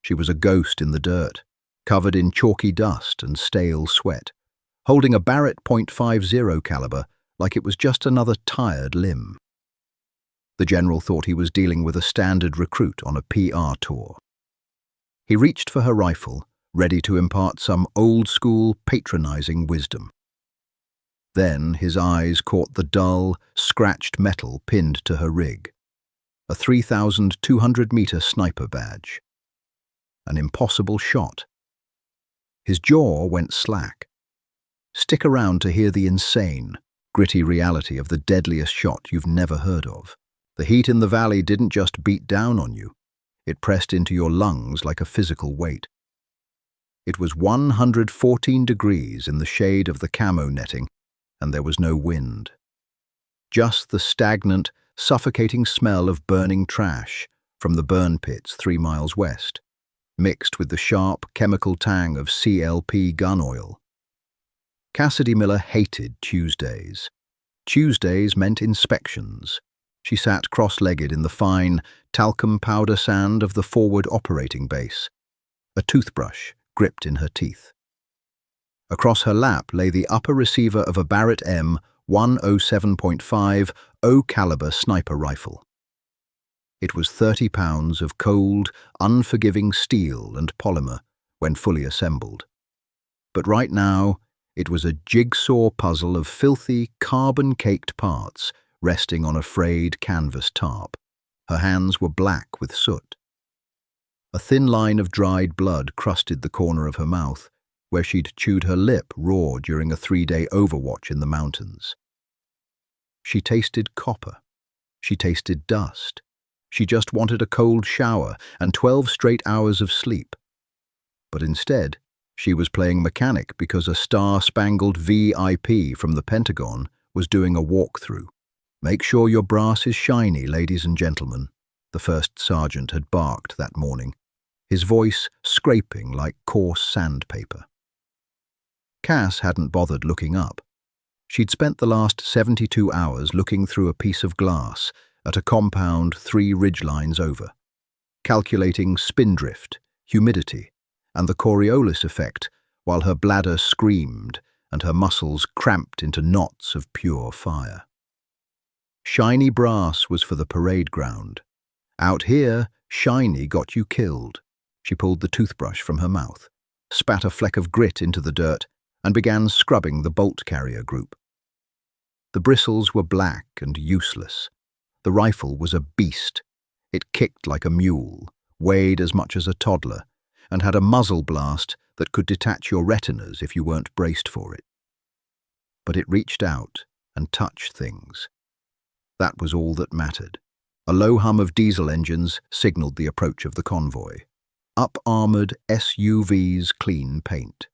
She was a ghost in the dirt, covered in chalky dust and stale sweat, holding a Barrett .50 caliber like it was just another tired limb. The general thought he was dealing with a standard recruit on a PR tour. He reached for her rifle, ready to impart some old-school, patronizing wisdom. Then his eyes caught the dull, scratched metal pinned to her rig, a 3,200-meter sniper badge. An impossible shot. His jaw went slack. Stick around to hear the insane, gritty reality of the deadliest shot you've never heard of. The heat in the valley didn't just beat down on you. It pressed into your lungs like a physical weight. It was 114 degrees in the shade of the camo netting, and there was no wind. Just the stagnant, suffocating smell of burning trash from the burn pits 3 miles west, mixed with the sharp chemical tang of CLP gun oil. Cassidy Miller hated Tuesdays. Tuesdays meant inspections. She sat cross-legged in the fine, talcum powder sand of the forward operating base, a toothbrush gripped in her teeth. Across her lap lay the upper receiver of a Barrett M107.5 O-caliber sniper rifle. It was 30 pounds of cold, unforgiving steel and polymer when fully assembled. But right now, it was a jigsaw puzzle of filthy, carbon-caked parts resting on a frayed canvas tarp. Her hands were black with soot. A thin line of dried blood crusted the corner of her mouth, where she'd chewed her lip raw during a 3-day overwatch in the mountains. She tasted copper. She tasted dust. She just wanted a cold shower and 12 straight hours of sleep. But instead, she was playing mechanic because a star-spangled VIP from the Pentagon was doing a walkthrough. "Make sure your brass is shiny, ladies and gentlemen," the first sergeant had barked that morning, his voice scraping like coarse sandpaper. Cass hadn't bothered looking up. She'd spent the last 72 hours looking through a piece of glass at a compound 3 ridgelines over, calculating spindrift, humidity, and the Coriolis effect while her bladder screamed and her muscles cramped into knots of pure fire. Shiny brass was for the parade ground. Out here, shiny got you killed. She pulled the toothbrush from her mouth, spat a fleck of grit into the dirt, and began scrubbing the bolt carrier group. The bristles were black and useless. The rifle was a beast. It kicked like a mule, weighed as much as a toddler, and had a muzzle blast that could detach your retinas if you weren't braced for it. But it reached out and touched things. That was all that mattered. A low hum of diesel engines signaled the approach of the convoy. Up-armored SUVs, clean paint.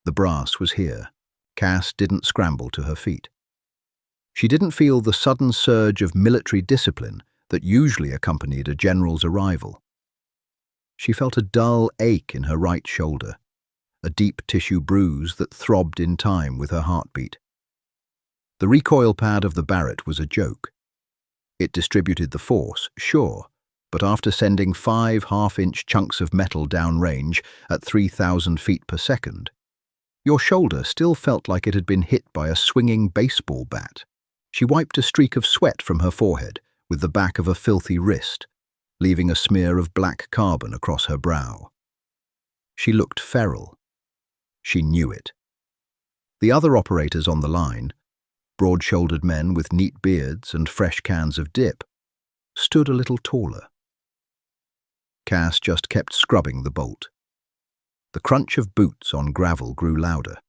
The brass was here. Cass didn't scramble to her feet. She didn't feel the sudden surge of military discipline that usually accompanied a general's arrival. She felt a dull ache in her right shoulder, a deep tissue bruise that throbbed in time with her heartbeat. The recoil pad of the Barrett was a joke. It distributed the force, sure, but after sending 5 half-inch chunks of metal downrange at 3,000 feet per second, your shoulder still felt like it had been hit by a swinging baseball bat. She wiped a streak of sweat from her forehead with the back of a filthy wrist, leaving a smear of black carbon across her brow. She looked feral. She knew it. The other operators on the line, broad-shouldered men with neat beards and fresh cans of dip, stood a little taller. Cass just kept scrubbing the bolt. The crunch of boots on gravel grew louder.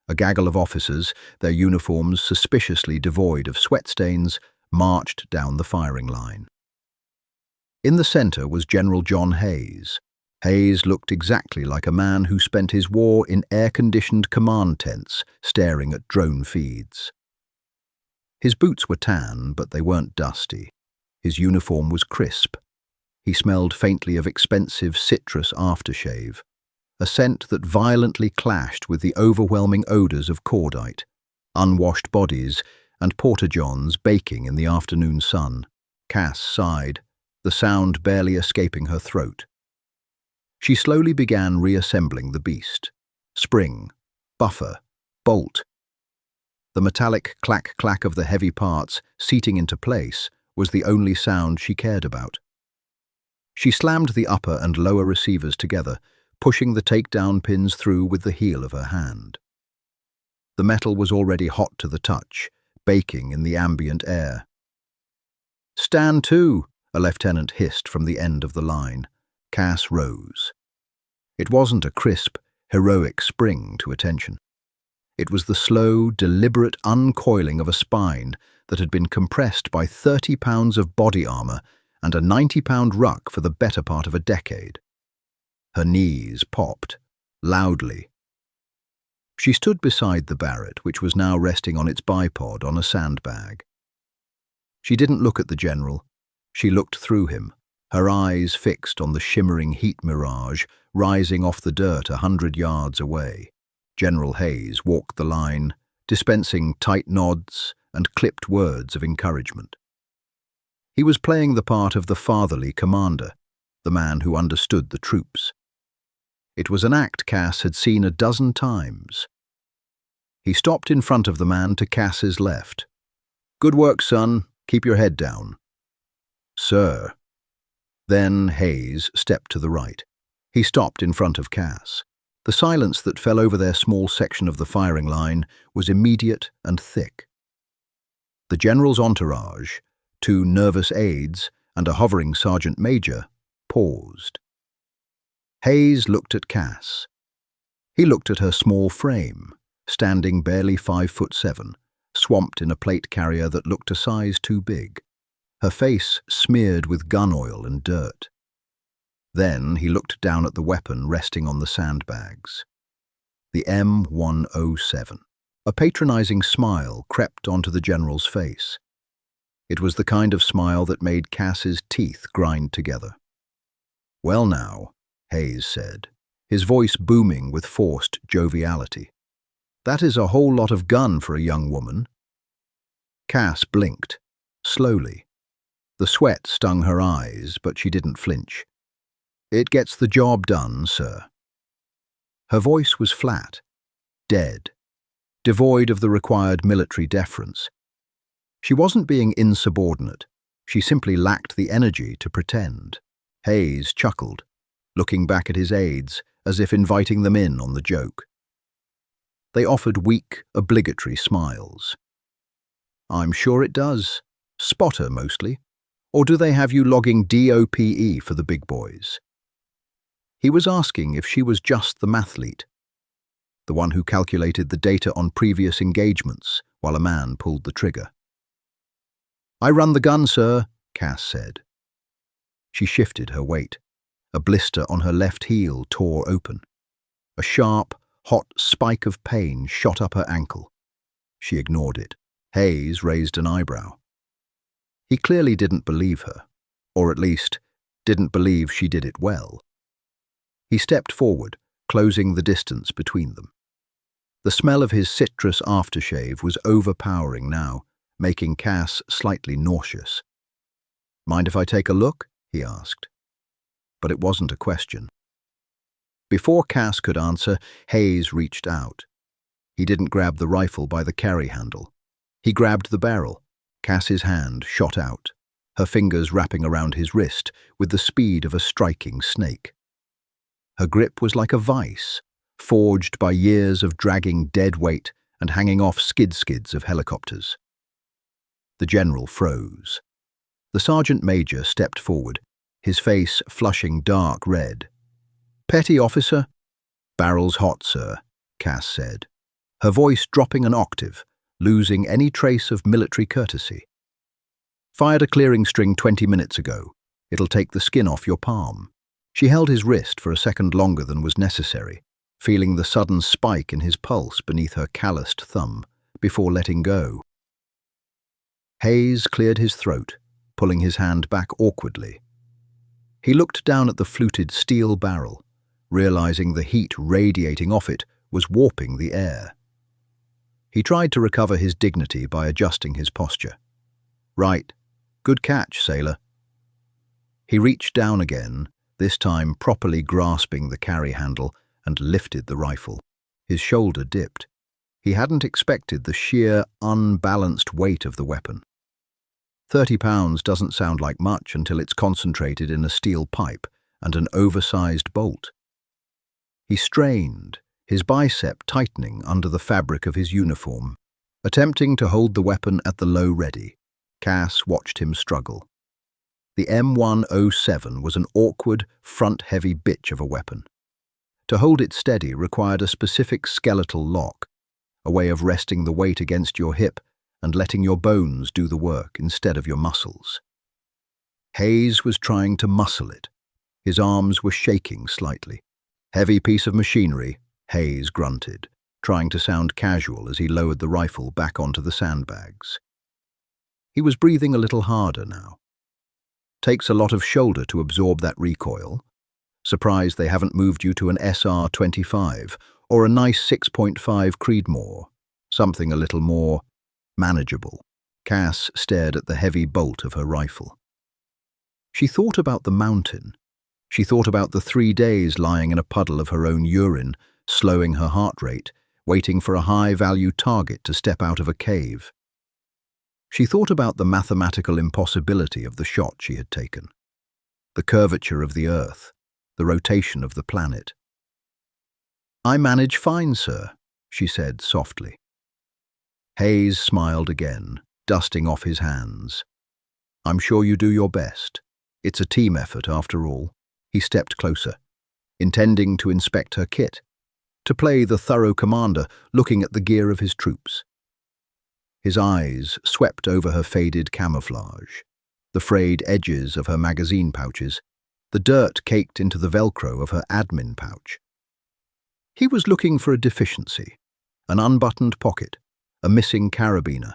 A gaggle of officers, their uniforms suspiciously devoid of sweat stains, marched down the firing line. In the center was General John Hayes. Hayes looked exactly like a man who spent his war in air-conditioned command tents, staring at drone feeds. His boots were tan, but they weren't dusty. His uniform was crisp. He smelled faintly of expensive citrus aftershave, a scent that violently clashed with the overwhelming odors of cordite, unwashed bodies, and porta-johns baking in the afternoon sun. Cass sighed, the sound barely escaping her throat. She slowly began reassembling the beast. Spring, buffer, bolt. The metallic clack-clack of the heavy parts seating into place was the only sound she cared about. She slammed the upper and lower receivers together, pushing the takedown pins through with the heel of her hand. The metal was already hot to the touch, baking in the ambient air. "Stand to," a lieutenant hissed from the end of the line. Cass rose. It wasn't a crisp, heroic spring to attention. It was the slow, deliberate uncoiling of a spine that had been compressed by 30 pounds of body armor and a 90-pound ruck for the better part of a decade. Her knees popped, loudly. She stood beside the Barrett, which was now resting on its bipod on a sandbag. She didn't look at the general. She looked through him, her eyes fixed on the shimmering heat mirage rising off the dirt 100 yards away. General Hayes walked the line, dispensing tight nods and clipped words of encouragement. He was playing the part of the fatherly commander, the man who understood the troops. It was an act Cass had seen a dozen times. He stopped in front of the man to Cass's left. "Good work, son. Keep your head down." "Sir." Then Hayes stepped to the right. He stopped in front of Cass. The silence that fell over their small section of the firing line was immediate and thick. The general's entourage, 2 nervous aides and a hovering sergeant major, paused. Hayes looked at Cass. He looked at her small frame, standing barely 5'7", swamped in a plate carrier that looked a size too big, her face smeared with gun oil and dirt. Then he looked down at the weapon resting on the sandbags. The M107. A patronizing smile crept onto the general's face. It was the kind of smile that made Cass's teeth grind together. "Well now," Hayes said, his voice booming with forced joviality. "That is a whole lot of gun for a young woman." Cass blinked, slowly. The sweat stung her eyes, but she didn't flinch. "It gets the job done, sir." Her voice was flat, dead, devoid of the required military deference. She wasn't being insubordinate. She simply lacked the energy to pretend. Hayes chuckled, looking back at his aides as if inviting them in on the joke. They offered weak, obligatory smiles. "I'm sure it does. Spotter, mostly. Or do they have you logging DOPE for the big boys?" He was asking if she was just the mathlete, the one who calculated the data on previous engagements while a man pulled the trigger. "I run the gun, sir," Cass said. She shifted her weight. A blister on her left heel tore open. A sharp, hot spike of pain shot up her ankle. She ignored it. Hayes raised an eyebrow. He clearly didn't believe her, or at least didn't believe she did it well. He stepped forward, closing the distance between them. The smell of his citrus aftershave was overpowering now, making Cass slightly nauseous. "Mind if I take a look?" he asked. But it wasn't a question. Before Cass could answer, Hayes reached out. He didn't grab the rifle by the carry handle. He grabbed the barrel. Cass's hand shot out, her fingers wrapping around his wrist with the speed of a striking snake. Her grip was like a vice, forged by years of dragging dead weight and hanging off skids of helicopters. The general froze. The sergeant major stepped forward, his face flushing dark red. "Petty officer?" "Barrel's hot, sir," Cass said, her voice dropping an octave, losing any trace of military courtesy. "Fired a clearing string 20 minutes ago. It'll take the skin off your palm." She held his wrist for a second longer than was necessary, feeling the sudden spike in his pulse beneath her calloused thumb, before letting go. Hayes cleared his throat, pulling his hand back awkwardly. He looked down at the fluted steel barrel, realizing the heat radiating off it was warping the air. He tried to recover his dignity by adjusting his posture. "Right. Good catch, sailor." He reached down again, this time properly grasping the carry handle, and lifted the rifle. His shoulder dipped. He hadn't expected the sheer, unbalanced weight of the weapon. 30 pounds doesn't sound like much until it's concentrated in a steel pipe and an oversized bolt. He strained, his bicep tightening under the fabric of his uniform. Attempting to hold the weapon at the low ready, Cass watched him struggle. The M107 was an awkward, front-heavy bitch of a weapon. To hold it steady required a specific skeletal lock, a way of resting the weight against your hip and letting your bones do the work instead of your muscles. Hayes was trying to muscle it. His arms were shaking slightly. "Heavy piece of machinery," Hayes grunted, trying to sound casual as he lowered the rifle back onto the sandbags. He was breathing a little harder now. "Takes a lot of shoulder to absorb that recoil. Surprised they haven't moved you to an SR-25 or a nice 6.5 Creedmoor, something a little more manageable." Cass stared at the heavy bolt of her rifle. She thought about the mountain. She thought about the 3 days lying in a puddle of her own urine, slowing her heart rate, waiting for a high-value target to step out of a cave. She thought about the mathematical impossibility of the shot she had taken, the curvature of the Earth, the rotation of the planet. "I manage fine, sir," she said softly. Hayes smiled again, dusting off his hands. "I'm sure you do your best. It's a team effort, after all." He stepped closer, intending to inspect her kit, to play the thorough commander looking at the gear of his troops. His eyes swept over her faded camouflage, the frayed edges of her magazine pouches, the dirt caked into the Velcro of her admin pouch. He was looking for a deficiency, an unbuttoned pocket, a missing carabiner.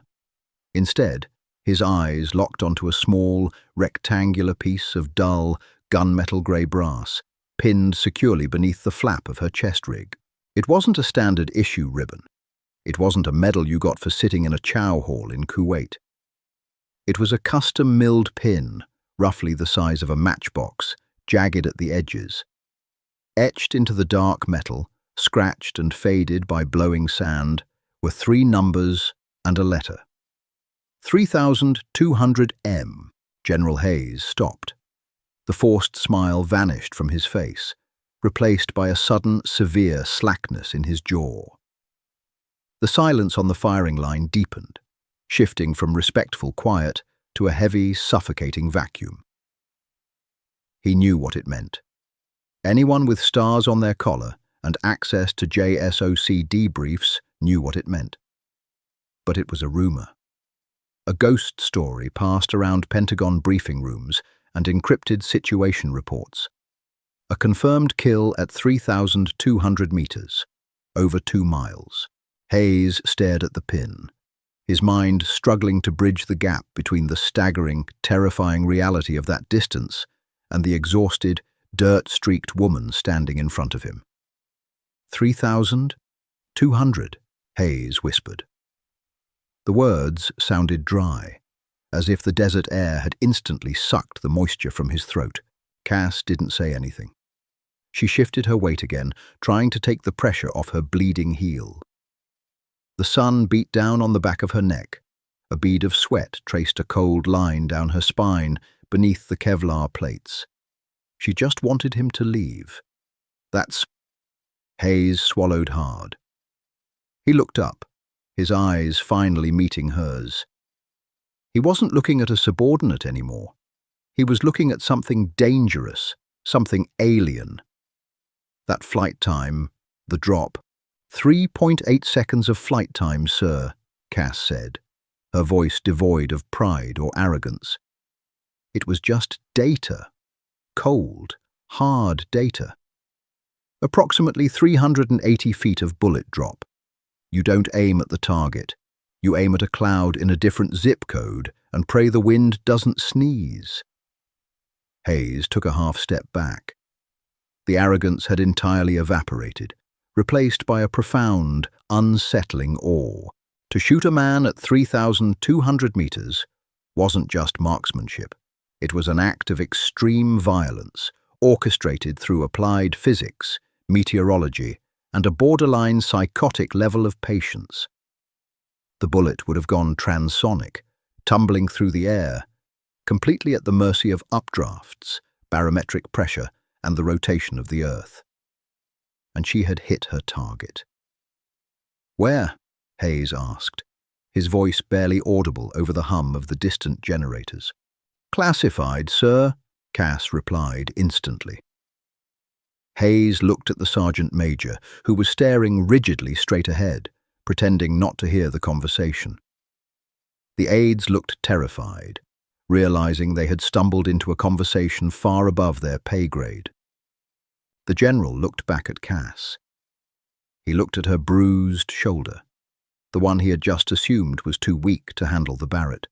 Instead, his eyes locked onto a small, rectangular piece of dull, gunmetal grey brass, pinned securely beneath the flap of her chest rig. It wasn't a standard issue ribbon. It wasn't a medal you got for sitting in a chow hall in Kuwait. It was a custom-milled pin, roughly the size of a matchbox, jagged at the edges. Etched into the dark metal, scratched and faded by blowing sand, were 3 numbers and a letter. 3200M. General Hayes stopped. The forced smile vanished from his face, replaced by a sudden, severe slackness in his jaw. The silence on the firing line deepened, shifting from respectful quiet to a heavy, suffocating vacuum. He knew what it meant. Anyone with stars on their collar and access to JSOC debriefs knew what it meant. But it was a rumor. A ghost story passed around Pentagon briefing rooms and encrypted situation reports. A confirmed kill at 3,200 meters, over 2 miles. Hayes stared at the pin, his mind struggling to bridge the gap between the staggering, terrifying reality of that distance and the exhausted, dirt-streaked woman standing in front of him. 3,200, Hayes whispered. The words sounded dry, as if the desert air had instantly sucked the moisture from his throat. Cass didn't say anything. She shifted her weight again, trying to take the pressure off her bleeding heel. The sun beat down on the back of her neck. A bead of sweat traced a cold line down her spine beneath the Kevlar plates. She just wanted him to leave. "That's..." Hayes swallowed hard. He looked up, his eyes finally meeting hers. He wasn't looking at a subordinate anymore. He was looking at something dangerous, something alien. That flight time, the drop. 3.8 seconds of flight time, sir, Cass said, her voice devoid of pride or arrogance. It was just data. Cold, hard data. Approximately 380 feet of bullet drop. You don't aim at the target. You aim at a cloud in a different zip code and pray the wind doesn't sneeze. Hayes took a half step back. The arrogance had entirely evaporated, replaced by a profound, unsettling awe. To shoot a man at 3,200 meters wasn't just marksmanship. It was an act of extreme violence, orchestrated through applied physics, meteorology, and a borderline psychotic level of patience. The bullet would have gone transonic, tumbling through the air, completely at the mercy of updrafts, barometric pressure, and the rotation of the Earth. And she had hit her target. "Where?" Hayes asked, his voice barely audible over the hum of the distant generators. "Classified, sir," Cass replied instantly. Hayes looked at the sergeant major, who was staring rigidly straight ahead, pretending not to hear the conversation. The aides looked terrified, realizing they had stumbled into a conversation far above their pay grade. The general looked back at Cass. He looked at her bruised shoulder, the one he had just assumed was too weak to handle the Barrett.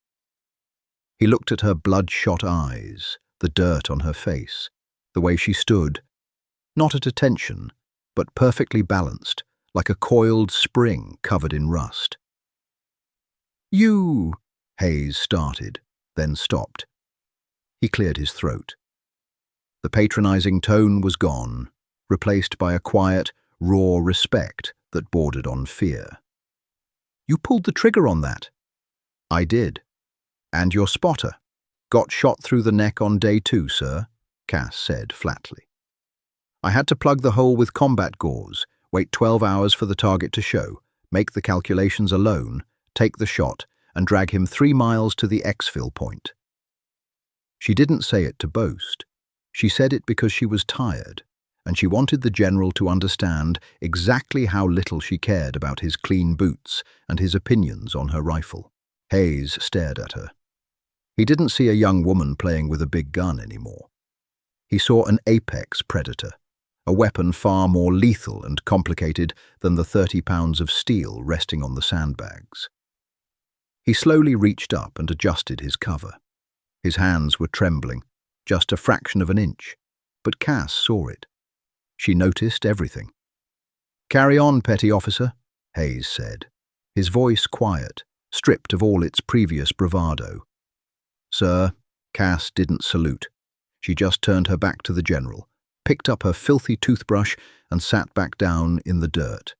He looked at her bloodshot eyes, the dirt on her face, the way she stood, not at attention, but perfectly balanced, like a coiled spring covered in rust. "You," Hayes started, then stopped. He cleared his throat. The patronizing tone was gone, replaced by a quiet, raw respect that bordered on fear. "You pulled the trigger on that." "I did. And your spotter got shot through the neck on day 2, sir," Cass said flatly. "I had to plug the hole with combat gauze, wait 12 hours for the target to show, make the calculations alone, take the shot, and drag him 3 miles to the exfil point." She didn't say it to boast. She said it because she was tired, and she wanted the general to understand exactly how little she cared about his clean boots and his opinions on her rifle. Hayes stared at her. He didn't see a young woman playing with a big gun anymore. He saw an apex predator, a weapon far more lethal and complicated than the 30 pounds of steel resting on the sandbags. He slowly reached up and adjusted his cover. His hands were trembling, just a fraction of an inch, but Cass saw it. She noticed everything. "Carry on, petty officer," Hayes said, his voice quiet, stripped of all its previous bravado. "Sir," Cass didn't salute. She just turned her back to the general, picked up her filthy toothbrush, and sat back down in the dirt.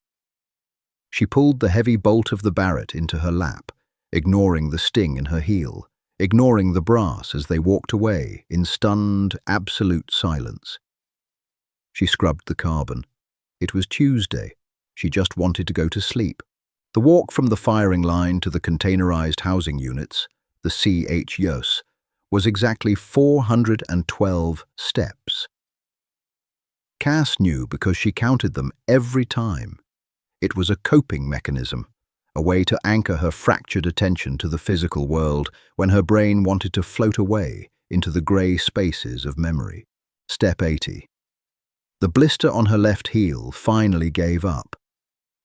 She pulled the heavy bolt of the Barrett into her lap, ignoring the sting in her heel, ignoring the brass as they walked away in stunned, absolute silence. She scrubbed the carbon. It was Tuesday. She just wanted to go to sleep. The walk from the firing line to the containerized housing units, the CHUs, was exactly 412 steps. Cass knew because she counted them every time. It was a coping mechanism, a way to anchor her fractured attention to the physical world when her brain wanted to float away into the grey spaces of memory. Step 80. The blister on her left heel finally gave up,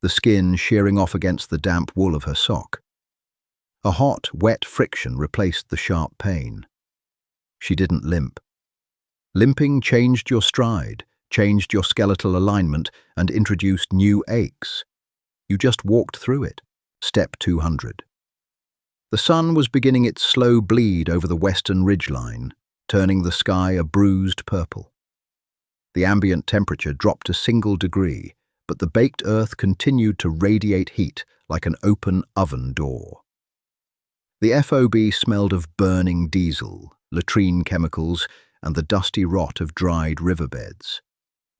the skin shearing off against the damp wool of her sock. A hot, wet friction replaced the sharp pain. She didn't limp. Limping changed your stride, changed your skeletal alignment, and introduced new aches. You just walked through it. Step 200. The sun was beginning its slow bleed over the western ridgeline, turning the sky a bruised purple. The ambient temperature dropped a single degree, but the baked earth continued to radiate heat like an open oven door. The FOB smelled of burning diesel, latrine chemicals, and the dusty rot of dried riverbeds.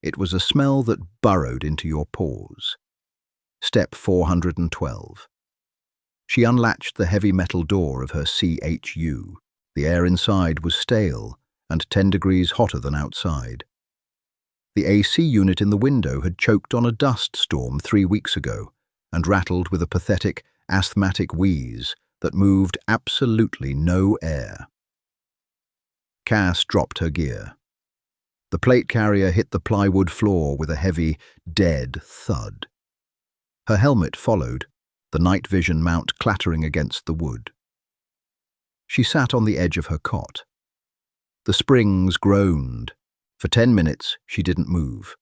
It was a smell that burrowed into your pores. Step 412. She unlatched the heavy metal door of her CHU. The air inside was stale and 10 degrees hotter than outside. The AC unit in the window had choked on a dust storm 3 weeks ago and rattled with a pathetic, asthmatic wheeze that moved absolutely no air. Cass dropped her gear. The plate carrier hit the plywood floor with a heavy, dead thud. Her helmet followed, the night vision mount clattering against the wood. She sat on the edge of her cot. The springs groaned. For 10 minutes, she didn't move.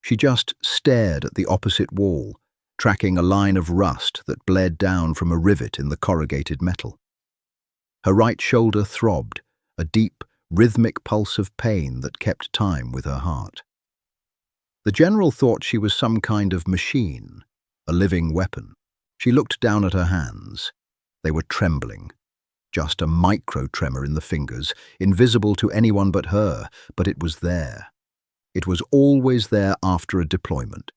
She just stared at the opposite wall, tracking a line of rust that bled down from a rivet in the corrugated metal. Her right shoulder throbbed, a deep, rhythmic pulse of pain that kept time with her heart. The general thought she was some kind of machine, a living weapon. She looked down at her hands. They were trembling. Just a micro-tremor in the fingers, invisible to anyone but her, but it was there. It was always there after a deployment.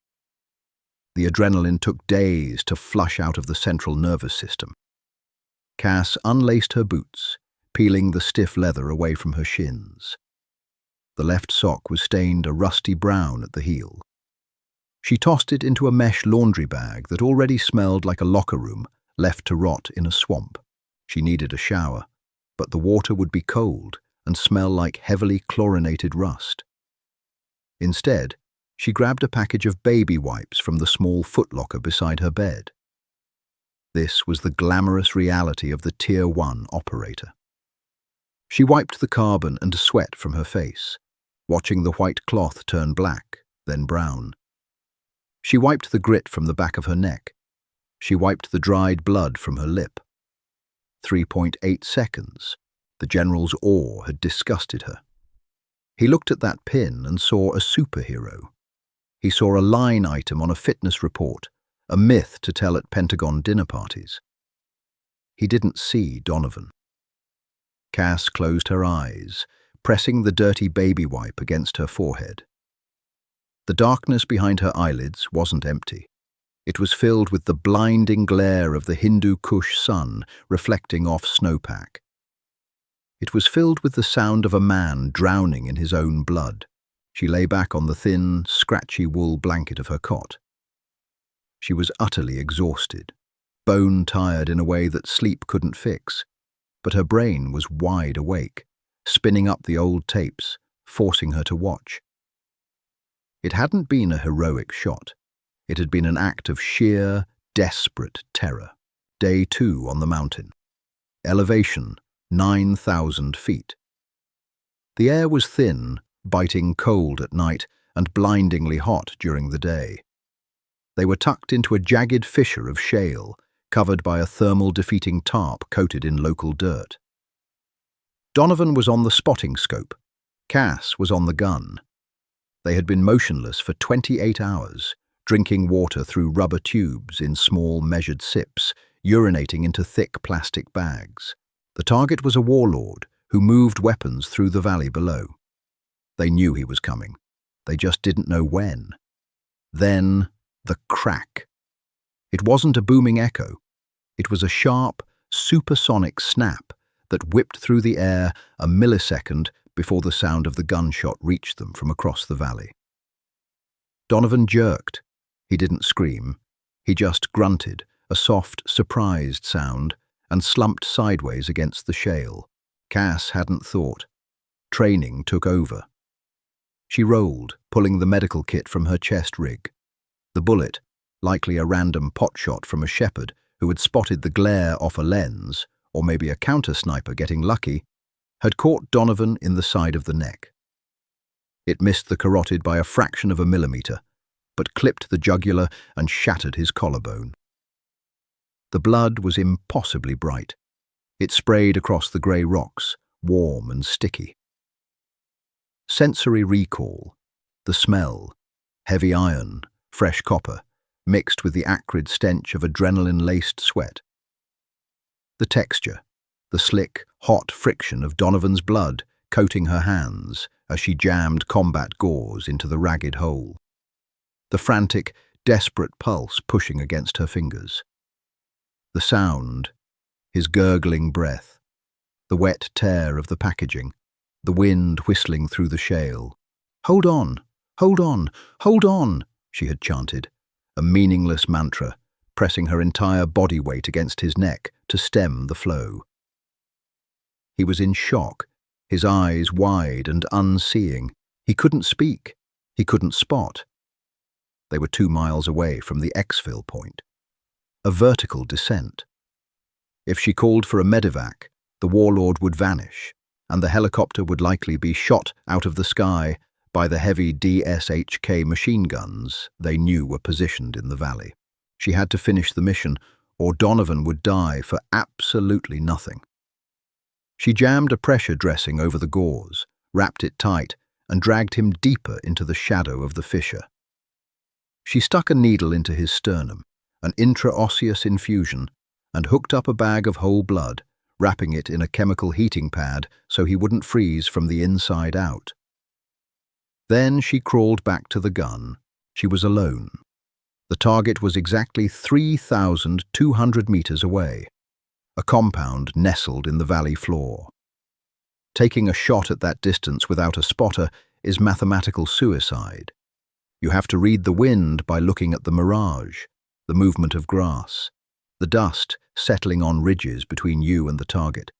The adrenaline took days to flush out of the central nervous system. Cass unlaced her boots, peeling the stiff leather away from her shins. The left sock was stained a rusty brown at the heel. She tossed it into a mesh laundry bag that already smelled like a locker room left to rot in a swamp. She needed a shower, but the water would be cold and smell like heavily chlorinated rust. Instead, she grabbed a package of baby wipes from the small footlocker beside her bed. This was the glamorous reality of the Tier 1 operator. She wiped the carbon and sweat from her face, watching the white cloth turn black, then brown. She wiped the grit from the back of her neck. She wiped the dried blood from her lip. 3.8 seconds. The general's awe had disgusted her. He looked at that pin and saw a superhero. He saw a line item on a fitness report, a myth to tell at Pentagon dinner parties. He didn't see Donovan. Cass closed her eyes, pressing the dirty baby wipe against her forehead. The darkness behind her eyelids wasn't empty. It was filled with the blinding glare of the Hindu Kush sun reflecting off snowpack. It was filled with the sound of a man drowning in his own blood. She lay back on the thin, scratchy wool blanket of her cot. She was utterly exhausted, bone-tired in a way that sleep couldn't fix, but her brain was wide awake, spinning up the old tapes, forcing her to watch. It hadn't been a heroic shot. It had been an act of sheer, desperate terror. Day 2 on the mountain. Elevation, 9,000 feet. The air was thin, biting cold at night and blindingly hot during the day. They were tucked into a jagged fissure of shale, covered by a thermal-defeating tarp coated in local dirt. Donovan was on the spotting scope. Cass was on the gun. They had been motionless for 28 hours, drinking water through rubber tubes in small measured sips, urinating into thick plastic bags. The target was a warlord who moved weapons through the valley below. They knew he was coming. They just didn't know when. Then, the crack. It wasn't a booming echo. It was a sharp, supersonic snap that whipped through the air a millisecond before the sound of the gunshot reached them from across the valley. Donovan jerked. He didn't scream. He just grunted, a soft, surprised sound, and slumped sideways against the shale. Cass hadn't thought. Training took over. She rolled, pulling the medical kit from her chest rig. The bullet, likely a random pot shot from a shepherd who had spotted the glare off a lens, or maybe a counter-sniper getting lucky, had caught Donovan in the side of the neck. It missed the carotid by a fraction of a millimeter, but clipped the jugular and shattered his collarbone. The blood was impossibly bright. It sprayed across the grey rocks, warm and sticky. Sensory recall, the smell, heavy iron, fresh copper, mixed with the acrid stench of adrenaline-laced sweat. The texture, the slick, hot friction of Donovan's blood coating her hands as she jammed combat gauze into the ragged hole. The frantic, desperate pulse pushing against her fingers. The sound, his gurgling breath, the wet tear of the packaging, the wind whistling through the shale. "Hold on, hold on, hold on," she had chanted, a meaningless mantra, pressing her entire body weight against his neck to stem the flow. He was in shock, his eyes wide and unseeing. He couldn't speak. He couldn't spot. They were 2 miles away from the exfil point. A vertical descent. If she called for a medevac, the warlord would vanish, and the helicopter would likely be shot out of the sky by the heavy DSHK machine guns they knew were positioned in the valley. She had to finish the mission, or Donovan would die for absolutely nothing. She jammed a pressure dressing over the gauze, wrapped it tight, and dragged him deeper into the shadow of the fissure. She stuck a needle into his sternum, an intraosseous infusion, and hooked up a bag of whole blood, wrapping it in a chemical heating pad so he wouldn't freeze from the inside out. Then she crawled back to the gun. She was alone. The target was exactly 3,200 meters away, a compound nestled in the valley floor. Taking a shot at that distance without a spotter is mathematical suicide. You have to read the wind by looking at the mirage, the movement of grass, the dust settling on ridges between you and the target.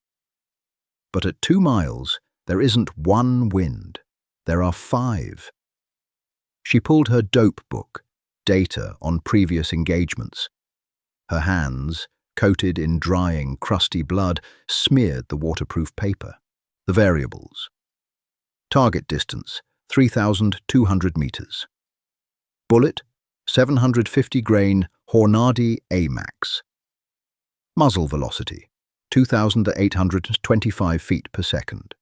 But at 2 miles, there isn't one wind. There are 5. She pulled her dope book, data on previous engagements. Her hands, coated in drying, crusty blood, smeared the waterproof paper. The variables. Target distance, 3,200 meters. Bullet, 750 grain Hornady AMAX. Muzzle velocity, 2,825 feet per second.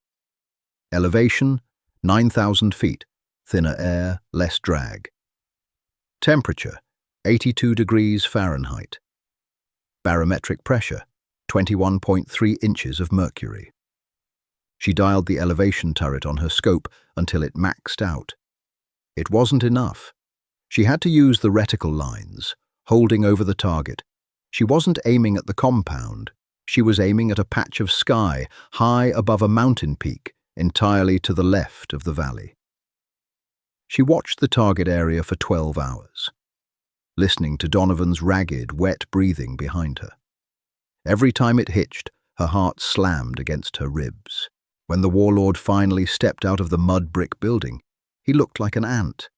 Elevation, 9,000 feet, thinner air, less drag. Temperature, 82 degrees Fahrenheit. Barometric pressure, 21.3 inches of mercury. She dialed the elevation turret on her scope until it maxed out. It wasn't enough. She had to use the reticle lines, holding over the target. She wasn't aiming at the compound. She was aiming at a patch of sky high above a mountain peak, entirely to the left of the valley. She watched the target area for 12 hours, listening to Donovan's ragged, wet breathing behind her. Every time it hitched, her heart slammed against her ribs. When the warlord finally stepped out of the mud brick building, he looked like an ant,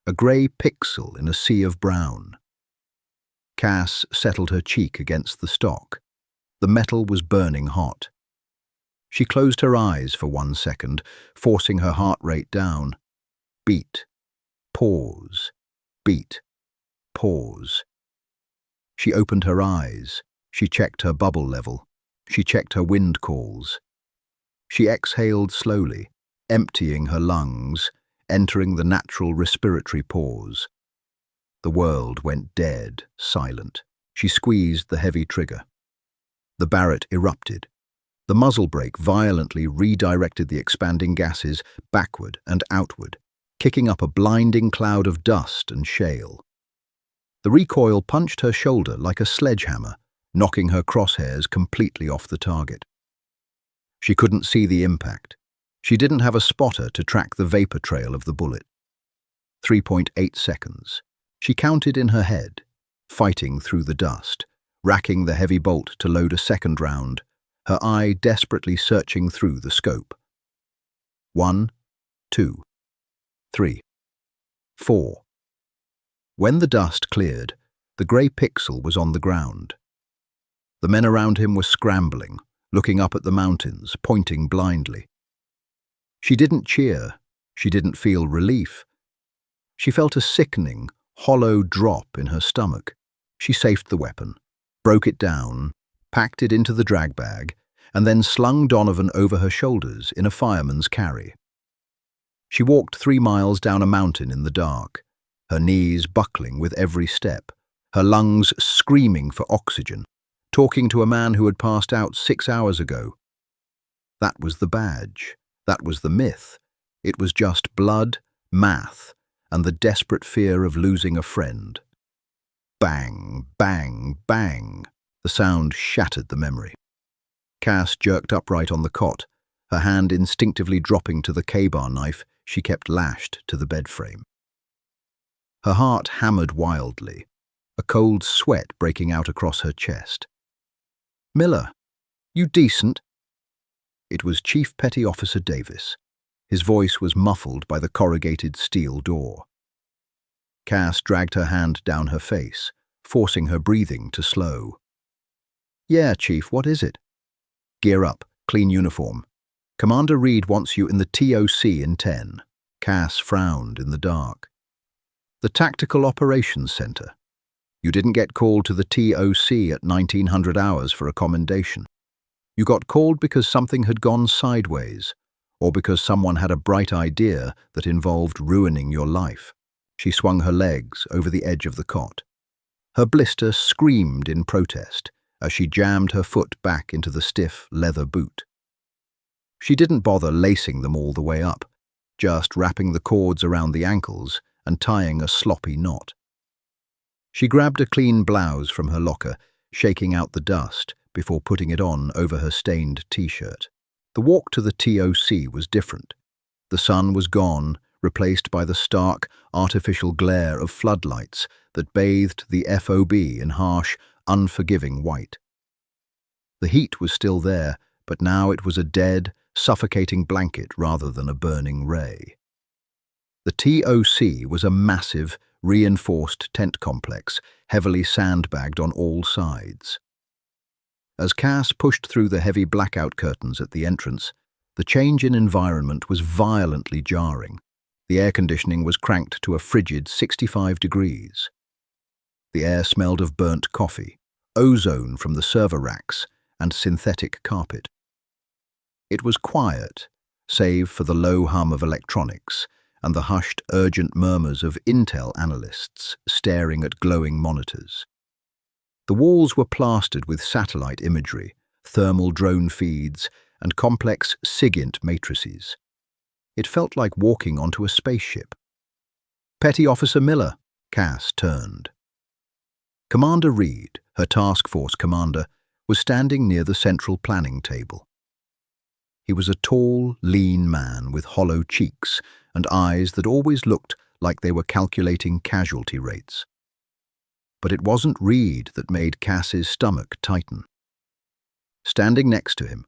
a grey pixel in a sea of brown. Cass settled her cheek against the stock. The metal was burning hot. She closed her eyes for 1 second, forcing her heart rate down. Beat. Pause. Beat. Pause. She opened her eyes. She checked her bubble level. She checked her wind calls. She exhaled slowly, emptying her lungs, entering the natural respiratory pause. The world went dead, silent. She squeezed the heavy trigger. The Barrett erupted. The muzzle brake violently redirected the expanding gases backward and outward, kicking up a blinding cloud of dust and shale. The recoil punched her shoulder like a sledgehammer, knocking her crosshairs completely off the target. She couldn't see the impact. She didn't have a spotter to track the vapor trail of the bullet. 3.8 seconds. She counted in her head, fighting through the dust, racking the heavy bolt to load a second round, her eye desperately searching through the scope. 1, 2, 3, 4. When the dust cleared, the grey pixel was on the ground. The men around him were scrambling, looking up at the mountains, pointing blindly. She didn't cheer. She didn't feel relief. She felt a sickening, hollow drop in her stomach. She safed the weapon, broke it down, packed it into the drag bag, and then slung Donovan over her shoulders in a fireman's carry. She walked 3 miles down a mountain in the dark, her knees buckling with every step, her lungs screaming for oxygen, talking to a man who had passed out 6 hours ago. That was the badge. That was the myth. It was just blood, math, and the desperate fear of losing a friend. Bang, bang, bang. The sound shattered the memory. Cass jerked upright on the cot, her hand instinctively dropping to the K-bar knife she kept lashed to the bed frame. Her heart hammered wildly, a cold sweat breaking out across her chest. "Miller, you decent?" It was Chief Petty Officer Davis. His voice was muffled by the corrugated steel door. Cass dragged her hand down her face, forcing her breathing to slow. "Yeah, Chief, what is it?" "Gear up, clean uniform. Commander Reed wants you in the TOC in 10. Cass frowned in the dark. "The Tactical Operations Center. You didn't get called to the TOC at 1900 hours for a commendation." You got called because something had gone sideways, or because someone had a bright idea that involved ruining your life. She swung her legs over the edge of the cot. Her blister screamed in protest as she jammed her foot back into the stiff leather boot. She didn't bother lacing them all the way up, just wrapping the cords around the ankles and tying a sloppy knot. She grabbed a clean blouse from her locker, shaking out the dust before putting it on over her stained t-shirt. The walk to the TOC was different. The sun was gone, replaced by the stark, artificial glare of floodlights that bathed the FOB in harsh, unforgiving white. The heat was still there, but now it was a dead, suffocating blanket rather than a burning ray. The TOC was a massive, reinforced tent complex, heavily sandbagged on all sides. As Cass pushed through the heavy blackout curtains at the entrance, the change in environment was violently jarring. The air conditioning was cranked to a frigid 65 degrees. The air smelled of burnt coffee, ozone from the server racks, and synthetic carpet. It was quiet, save for the low hum of electronics and the hushed, urgent murmurs of Intel analysts staring at glowing monitors. The walls were plastered with satellite imagery, thermal drone feeds, and complex SIGINT matrices. It felt like walking onto a spaceship. "Petty Officer Miller," Cass turned. Commander Reed, her task force commander, was standing near the central planning table. He was a tall, lean man with hollow cheeks and eyes that always looked like they were calculating casualty rates. But it wasn't Reed that made Cass's stomach tighten. Standing next to him,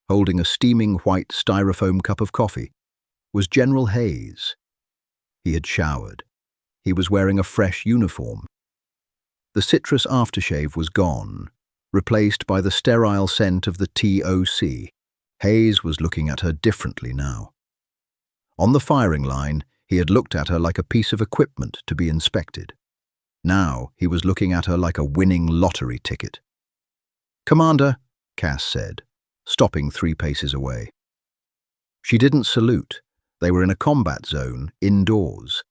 holding a steaming white styrofoam cup of coffee, was General Hayes. He had showered. He was wearing a fresh uniform. The citrus aftershave was gone, replaced by the sterile scent of the TOC. Hayes was looking at her differently now. On the firing line, he had looked at her like a piece of equipment to be inspected. Now he was looking at her like a winning lottery ticket. "Commander," Cass said, stopping 3 paces away. She didn't salute. They were in a combat zone, indoors.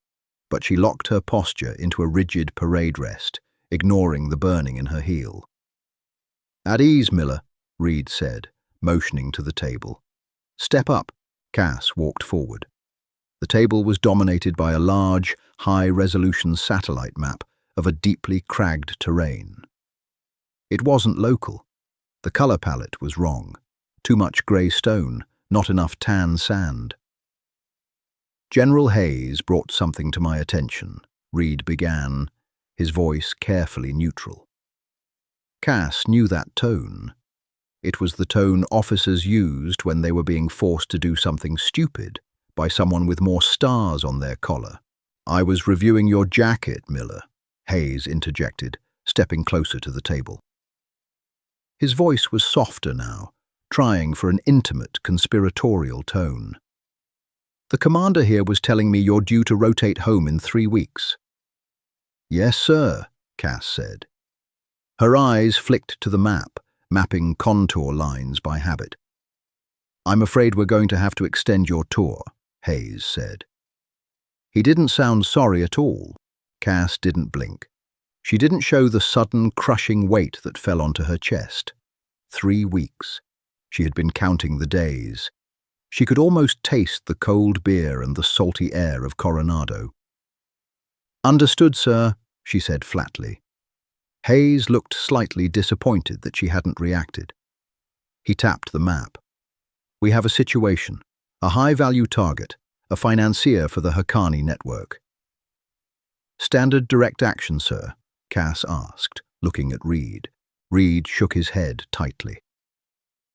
But she locked her posture into a rigid parade rest, ignoring the burning in her heel. "At ease, Miller," Reed said, motioning to the table. "Step up." Cass walked forward. The table was dominated by a large, high-resolution satellite map of a deeply cragged terrain. It wasn't local. The color palette was wrong. Too much grey stone, not enough tan sand. "General Hayes brought something to my attention," Reed began, his voice carefully neutral. Cass knew that tone. It was the tone officers used when they were being forced to do something stupid by someone with more stars on their collar. "I was reviewing your jacket, Miller," Hayes interjected, stepping closer to the table. His voice was softer now, trying for an intimate, conspiratorial tone. "The commander here was telling me you're due to rotate home in 3 weeks." "Yes, sir," Cass said. Her eyes flicked to the map, mapping contour lines by habit. "I'm afraid we're going to have to extend your tour," Hayes said. He didn't sound sorry at all. Cass didn't blink. She didn't show the sudden, crushing weight that fell onto her chest. 3 weeks. She had been counting the days. She could almost taste the cold beer and the salty air of Coronado. "Understood, sir," she said flatly. Hayes looked slightly disappointed that she hadn't reacted. He tapped the map. "We have a situation, a high-value target, a financier for the Haqqani network." "Standard direct action, sir?" Cass asked, looking at Reed. Reed shook his head tightly.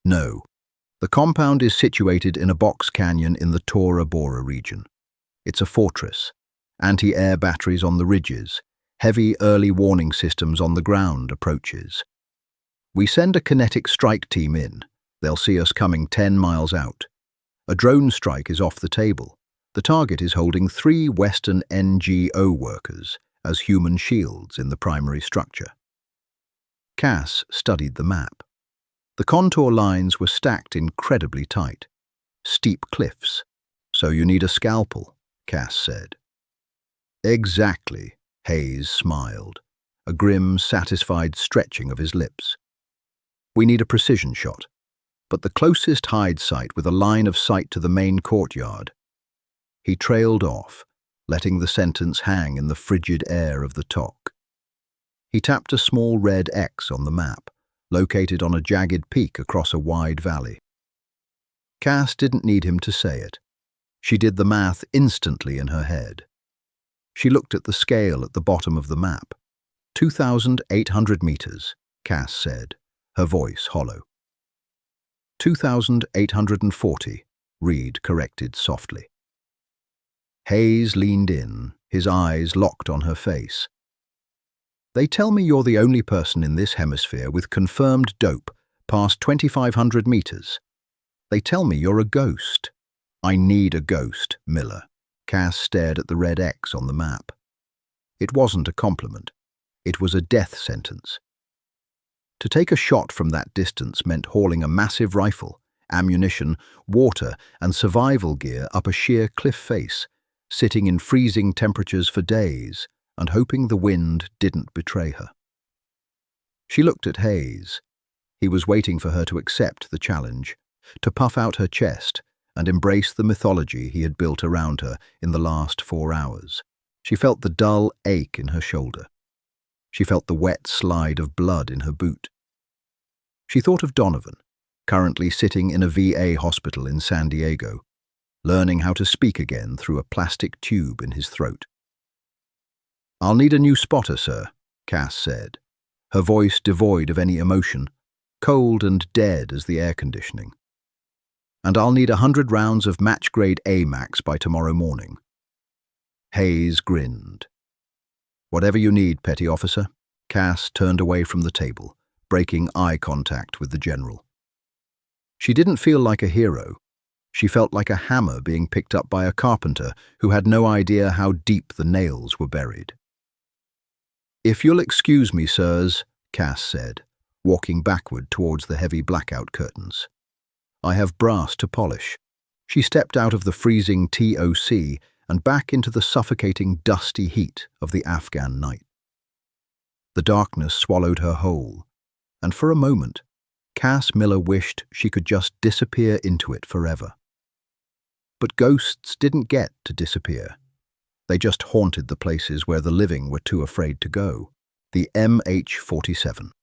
"No. The compound is situated in a box canyon in the Tora Bora region. It's a fortress. Anti-air batteries on the ridges, heavy early warning systems on the ground approaches. We send a kinetic strike team in. They'll see us coming 10 miles out. A drone strike is off the table. The target is holding 3 Western NGO workers as human shields in the primary structure." Cass studied the map. The contour lines were stacked incredibly tight. Steep cliffs. "So you need a scalpel," Cass said. "Exactly," Hayes smiled, a grim, satisfied stretching of his lips. "We need a precision shot, but the closest hide site with a line of sight to the main courtyard." He trailed off, letting the sentence hang in the frigid air of the talk. He tapped a small red X on the map, located on a jagged peak across a wide valley. Cass didn't need him to say it. She did the math instantly in her head. She looked at the scale at the bottom of the map. 2,800 meters, Cass said, her voice hollow. 2,840, Reed corrected softly. Hayes leaned in, his eyes locked on her face. "They tell me you're the only person in this hemisphere with confirmed dope past 2,500 meters. They tell me you're a ghost." "I need a ghost, Miller." Cass stared at the red X on the map. It wasn't a compliment. It was a death sentence. To take a shot from that distance meant hauling a massive rifle, ammunition, water, and survival gear up a sheer cliff face, sitting in freezing temperatures for days, and hoping the wind didn't betray her. She looked at Hayes. He was waiting for her to accept the challenge, to puff out her chest and embrace the mythology he had built around her in the last 4 hours. She felt the dull ache in her shoulder. She felt the wet slide of blood in her boot. She thought of Donovan, currently sitting in a VA hospital in San Diego, learning how to speak again through a plastic tube in his throat. "I'll need a new spotter, sir," Cass said, her voice devoid of any emotion, cold and dead as the air conditioning. "And I'll need 100 rounds of match-grade AMAX by tomorrow morning." Hayes grinned. "Whatever you need, petty officer." Cass turned away from the table, breaking eye contact with the general. She didn't feel like a hero. She felt like a hammer being picked up by a carpenter who had no idea how deep the nails were buried. "If you'll excuse me, sirs," Cass said, walking backward towards the heavy blackout curtains. "I have brass to polish." She stepped out of the freezing TOC and back into the suffocating, dusty heat of the Afghan night. The darkness swallowed her whole, and for a moment, Cass Miller wished she could just disappear into it forever. But ghosts didn't get to disappear. They just haunted the places where the living were too afraid to go. The MH-47.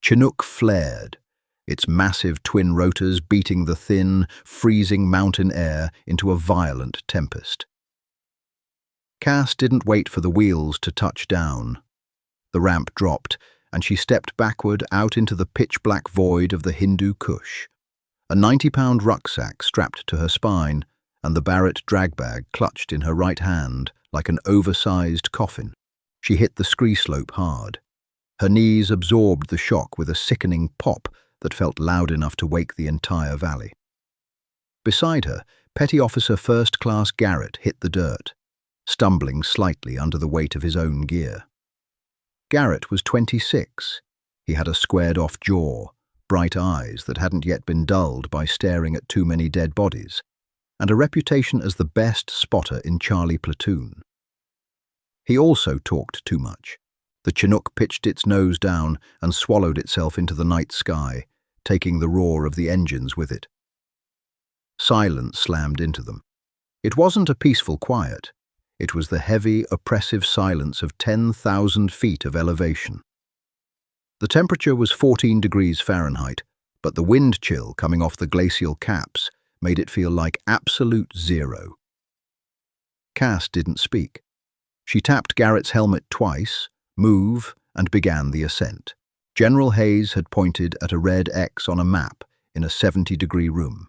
Chinook flared, its massive twin rotors beating the thin, freezing mountain air into a violent tempest. Cass didn't wait for the wheels to touch down. The ramp dropped, and she stepped backward out into the pitch-black void of the Hindu Kush. A 90-pound rucksack strapped to her spine, and the Barrett drag bag clutched in her right hand like an oversized coffin. She hit the scree slope hard. Her knees absorbed the shock with a sickening pop that felt loud enough to wake the entire valley. Beside her, Petty Officer First Class Garrett hit the dirt, stumbling slightly under the weight of his own gear. Garrett was 26. He had a squared-off jaw, bright eyes that hadn't yet been dulled by staring at too many dead bodies, and a reputation as the best spotter in Charlie Platoon. He also talked too much. The Chinook pitched its nose down and swallowed itself into the night sky, taking the roar of the engines with it. Silence slammed into them. It wasn't a peaceful quiet. It was the heavy, oppressive silence of 10,000 feet of elevation. The temperature was 14 degrees Fahrenheit, but the wind chill coming off the glacial caps made it feel like absolute zero. Cass didn't speak. She tapped Garrett's helmet twice, move, and began the ascent. General Hayes had pointed at a red X on a map in a 70-degree room.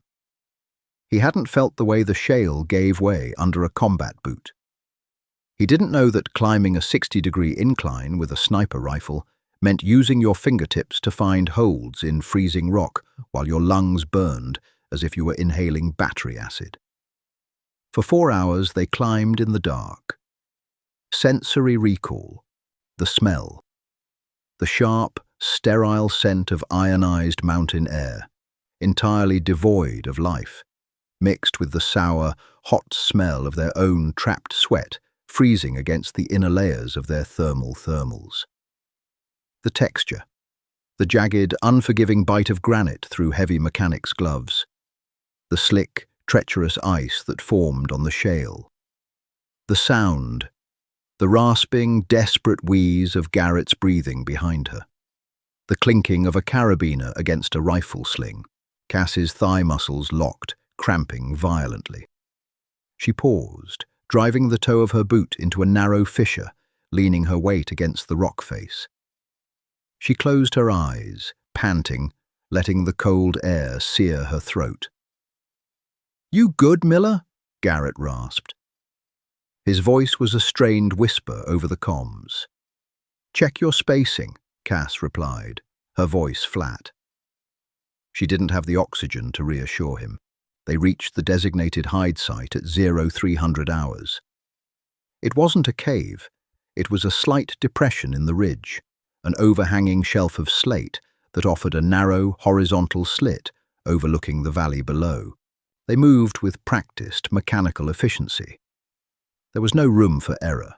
He hadn't felt the way the shale gave way under a combat boot. He didn't know that climbing a 60-degree incline with a sniper rifle meant using your fingertips to find holds in freezing rock while your lungs burned as if you were inhaling battery acid. For 4 hours they climbed in the dark. Sensory recall, the smell, the sharp, sterile scent of ionized mountain air, entirely devoid of life, mixed with the sour, hot smell of their own trapped sweat freezing against the inner layers of their thermals. The texture, the jagged, unforgiving bite of granite through heavy mechanics gloves, the slick, treacherous ice that formed on the shale, the sound, the rasping, desperate wheeze of Garrett's breathing behind her, the clinking of a carabiner against a rifle sling, Cass's thigh muscles locked, cramping violently. She paused, driving the toe of her boot into a narrow fissure, leaning her weight against the rock face. She closed her eyes, panting, letting the cold air sear her throat. "You good, Miller?" Garrett rasped. His voice was a strained whisper over the comms. "Check your spacing," Cass replied, her voice flat. She didn't have the oxygen to reassure him. They reached the designated hide site at 0300 hours. It wasn't a cave. It was a slight depression in the ridge, an overhanging shelf of slate that offered a narrow, horizontal slit overlooking the valley below. They moved with practiced, mechanical efficiency. There was no room for error.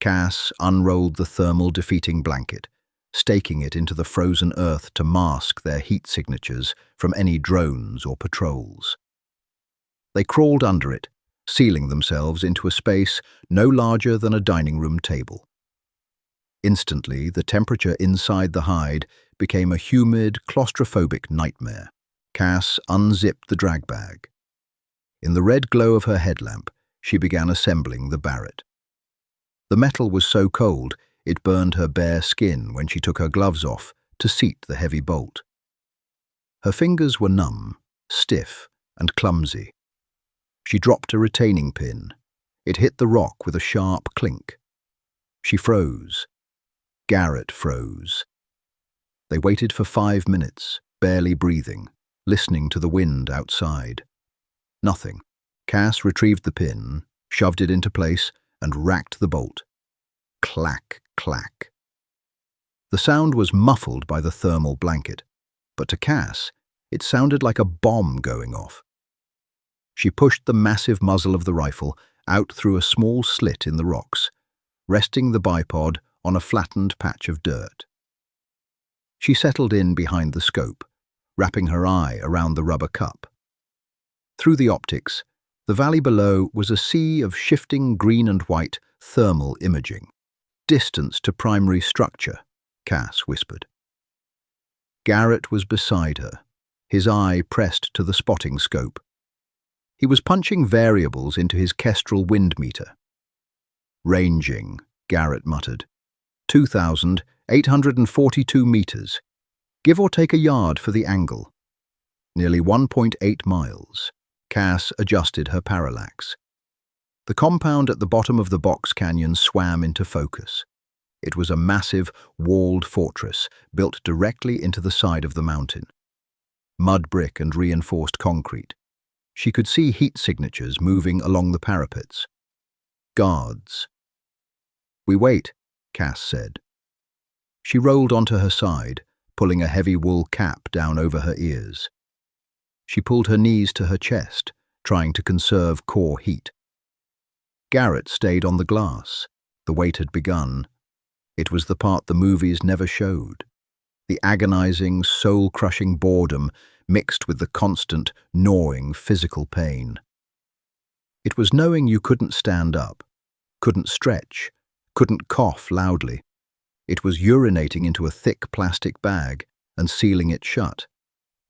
Cass unrolled the thermal defeating blanket, staking it into the frozen earth to mask their heat signatures from any drones or patrols. They crawled under it, sealing themselves into a space no larger than a dining room table. Instantly, the temperature inside the hide became a humid, claustrophobic nightmare. Cass unzipped the drag bag. In the red glow of her headlamp, she began assembling the Barrett. The metal was so cold, it burned her bare skin when she took her gloves off to seat the heavy bolt. Her fingers were numb, stiff, and clumsy. She dropped a retaining pin. It hit the rock with a sharp clink. She froze. Garrett froze. They waited for 5 minutes, barely breathing, listening to the wind outside. Nothing. Cass retrieved the pin, shoved it into place, and racked the bolt. Clack, clack. The sound was muffled by the thermal blanket, but to Cass, it sounded like a bomb going off. She pushed the massive muzzle of the rifle out through a small slit in the rocks, resting the bipod on a flattened patch of dirt. She settled in behind the scope, wrapping her eye around the rubber cup. Through the optics, the valley below was a sea of shifting green and white thermal imaging. "Distance to primary structure," Cass whispered. Garrett was beside her, his eye pressed to the spotting scope. He was punching variables into his Kestrel wind meter. "Ranging," Garrett muttered. 2,842 meters, give or take a yard for the angle. Nearly 1.8 miles. Cass adjusted her parallax. The compound at the bottom of the box canyon swam into focus. It was a massive, walled fortress built directly into the side of the mountain. Mud brick and reinforced concrete. She could see heat signatures moving along the parapets. Guards. "We wait," Cass said. She rolled onto her side, pulling a heavy wool cap down over her ears. She pulled her knees to her chest, trying to conserve core heat. Garrett stayed on the glass. The wait had begun. It was the part the movies never showed. The agonizing, soul-crushing boredom mixed with the constant, gnawing physical pain. It was knowing you couldn't stand up, couldn't stretch, couldn't cough loudly. It was urinating into a thick plastic bag and sealing it shut,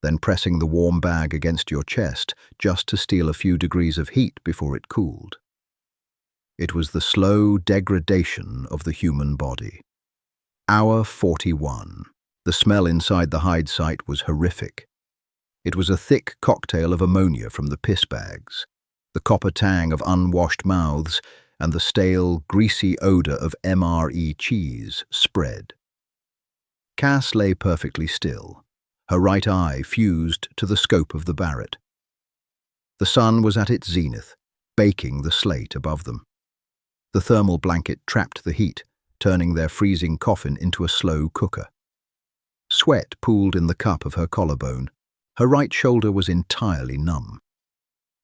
then pressing the warm bag against your chest just to steal a few degrees of heat before it cooled. It was the slow degradation of the human body. Hour 41. The smell inside the hide site was horrific. It was a thick cocktail of ammonia from the piss bags, the copper tang of unwashed mouths, and the stale, greasy odor of MRE cheese spread. Cass lay perfectly still, her right eye fused to the scope of the Barrett. The sun was at its zenith, baking the slate above them. The thermal blanket trapped the heat, turning their freezing coffin into a slow cooker. Sweat pooled in the cup of her collarbone. Her right shoulder was entirely numb.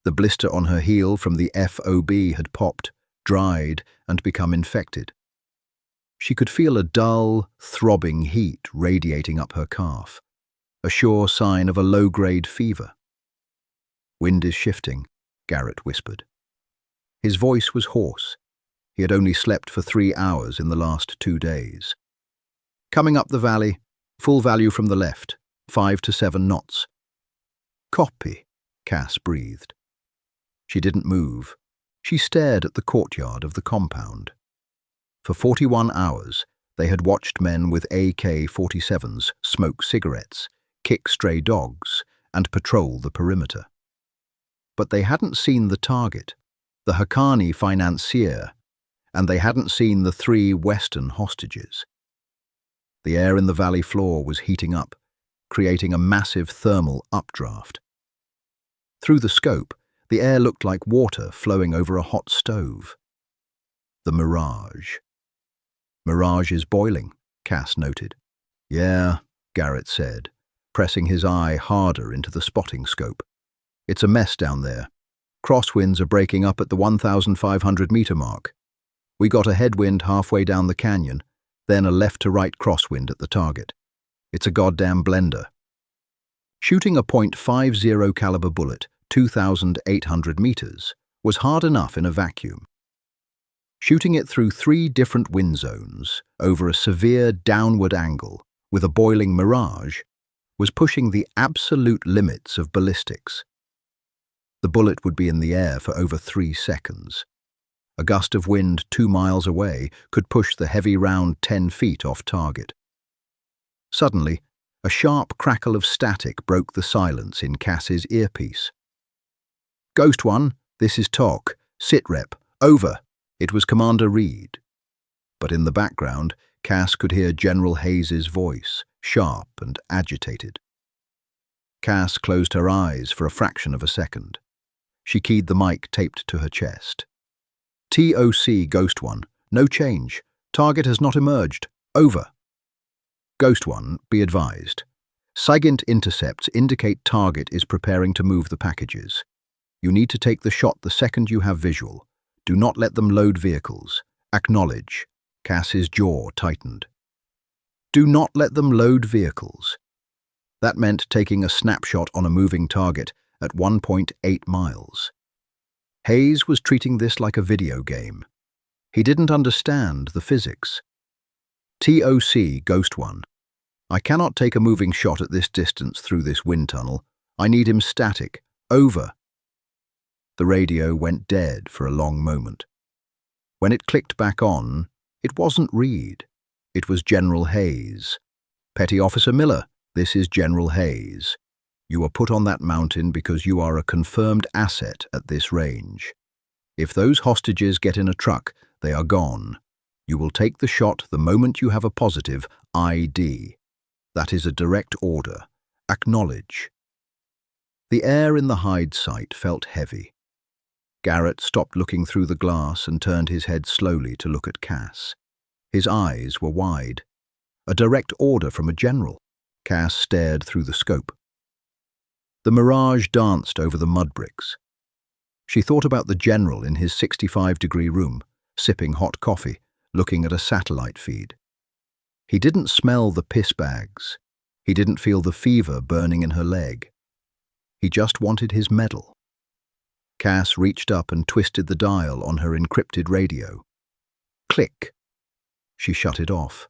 The blister on her heel from the FOB had popped, dried, and become infected. She could feel a dull, throbbing heat radiating up her calf, a sure sign of a low-grade fever. "Wind is shifting," Garrett whispered. His voice was hoarse. He had only slept for 3 hours in the last 2 days. "Coming up the valley, full value from the left, 5 to 7 knots. "Copy," Cass breathed. She didn't move. She stared at the courtyard of the compound. For 41 hours, they had watched men with AK-47s smoke cigarettes, kick stray dogs, and patrol the perimeter. But they hadn't seen the target, the Haqqani financier, and they hadn't seen the 3 Western hostages. The air in the valley floor was heating up, creating a massive thermal updraft. Through the scope, the air looked like water flowing over a hot stove. The mirage. "Mirage is boiling," Cass noted. "Yeah," Garrett said, pressing his eye harder into the spotting scope. "It's a mess down there. Crosswinds are breaking up at the 1,500-meter mark. We got a headwind halfway down the canyon, then a left-to-right crosswind at the target. It's a goddamn blender." Shooting a .50 caliber bullet 2,800 meters was hard enough in a vacuum. Shooting it through 3 different wind zones over a severe downward angle with a boiling mirage was pushing the absolute limits of ballistics. The bullet would be in the air for over 3 seconds. A gust of wind 2 miles away could push the heavy round 10 feet off target. Suddenly, a sharp crackle of static broke the silence in Cass's earpiece. "Ghost One, this is TOC. Sitrep. Over." It was Commander Reed. But in the background, Cass could hear General Hayes's voice, sharp and agitated. Cass closed her eyes for a fraction of a second. She keyed the mic taped to her chest. "TOC, Ghost One. No change. Target has not emerged. Over." "Ghost One, be advised. SIGINT intercepts indicate target is preparing to move the packages. You need to take the shot the second you have visual. Do not let them load vehicles. Acknowledge." Cass's jaw tightened. "Do not let them load vehicles." That meant taking a snapshot on a moving target at 1.8 miles. Hayes was treating this like a video game. He didn't understand the physics. "TOC, Ghost One. I cannot take a moving shot at this distance through this wind tunnel. I need him static. Over." The radio went dead for a long moment. When it clicked back on, it wasn't Reed. It was General Hayes. "Petty Officer Miller, this is General Hayes. You are put on that mountain because you are a confirmed asset at this range. If those hostages get in a truck, they are gone. You will take the shot the moment you have a positive ID. That is a direct order. Acknowledge." The air in the hide site felt heavy. Garrett stopped looking through the glass and turned his head slowly to look at Cass. His eyes were wide. A direct order from a general. Cass stared through the scope. The mirage danced over the mud bricks. She thought about the general in his 65-degree room, sipping hot coffee, looking at a satellite feed. He didn't smell the piss bags. He didn't feel the fever burning in her leg. He just wanted his medal. Cass reached up and twisted the dial on her encrypted radio. Click. She shut it off.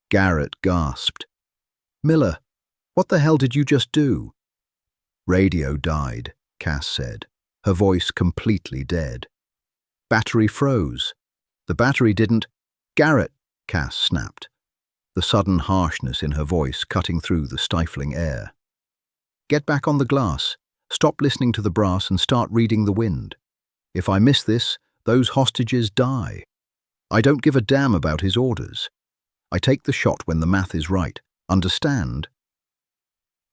Garrett gasped. "Miller, what the hell did you just do?" "Radio died," Cass said, her voice completely dead. "Battery froze. The battery didn't—" "Garrett," Cass snapped, the sudden harshness in her voice cutting through the stifling air. "Get back on the glass. Stop listening to the brass and start reading the wind. If I miss this, those hostages die. I don't give a damn about his orders. I take the shot when the math is right. Understand?"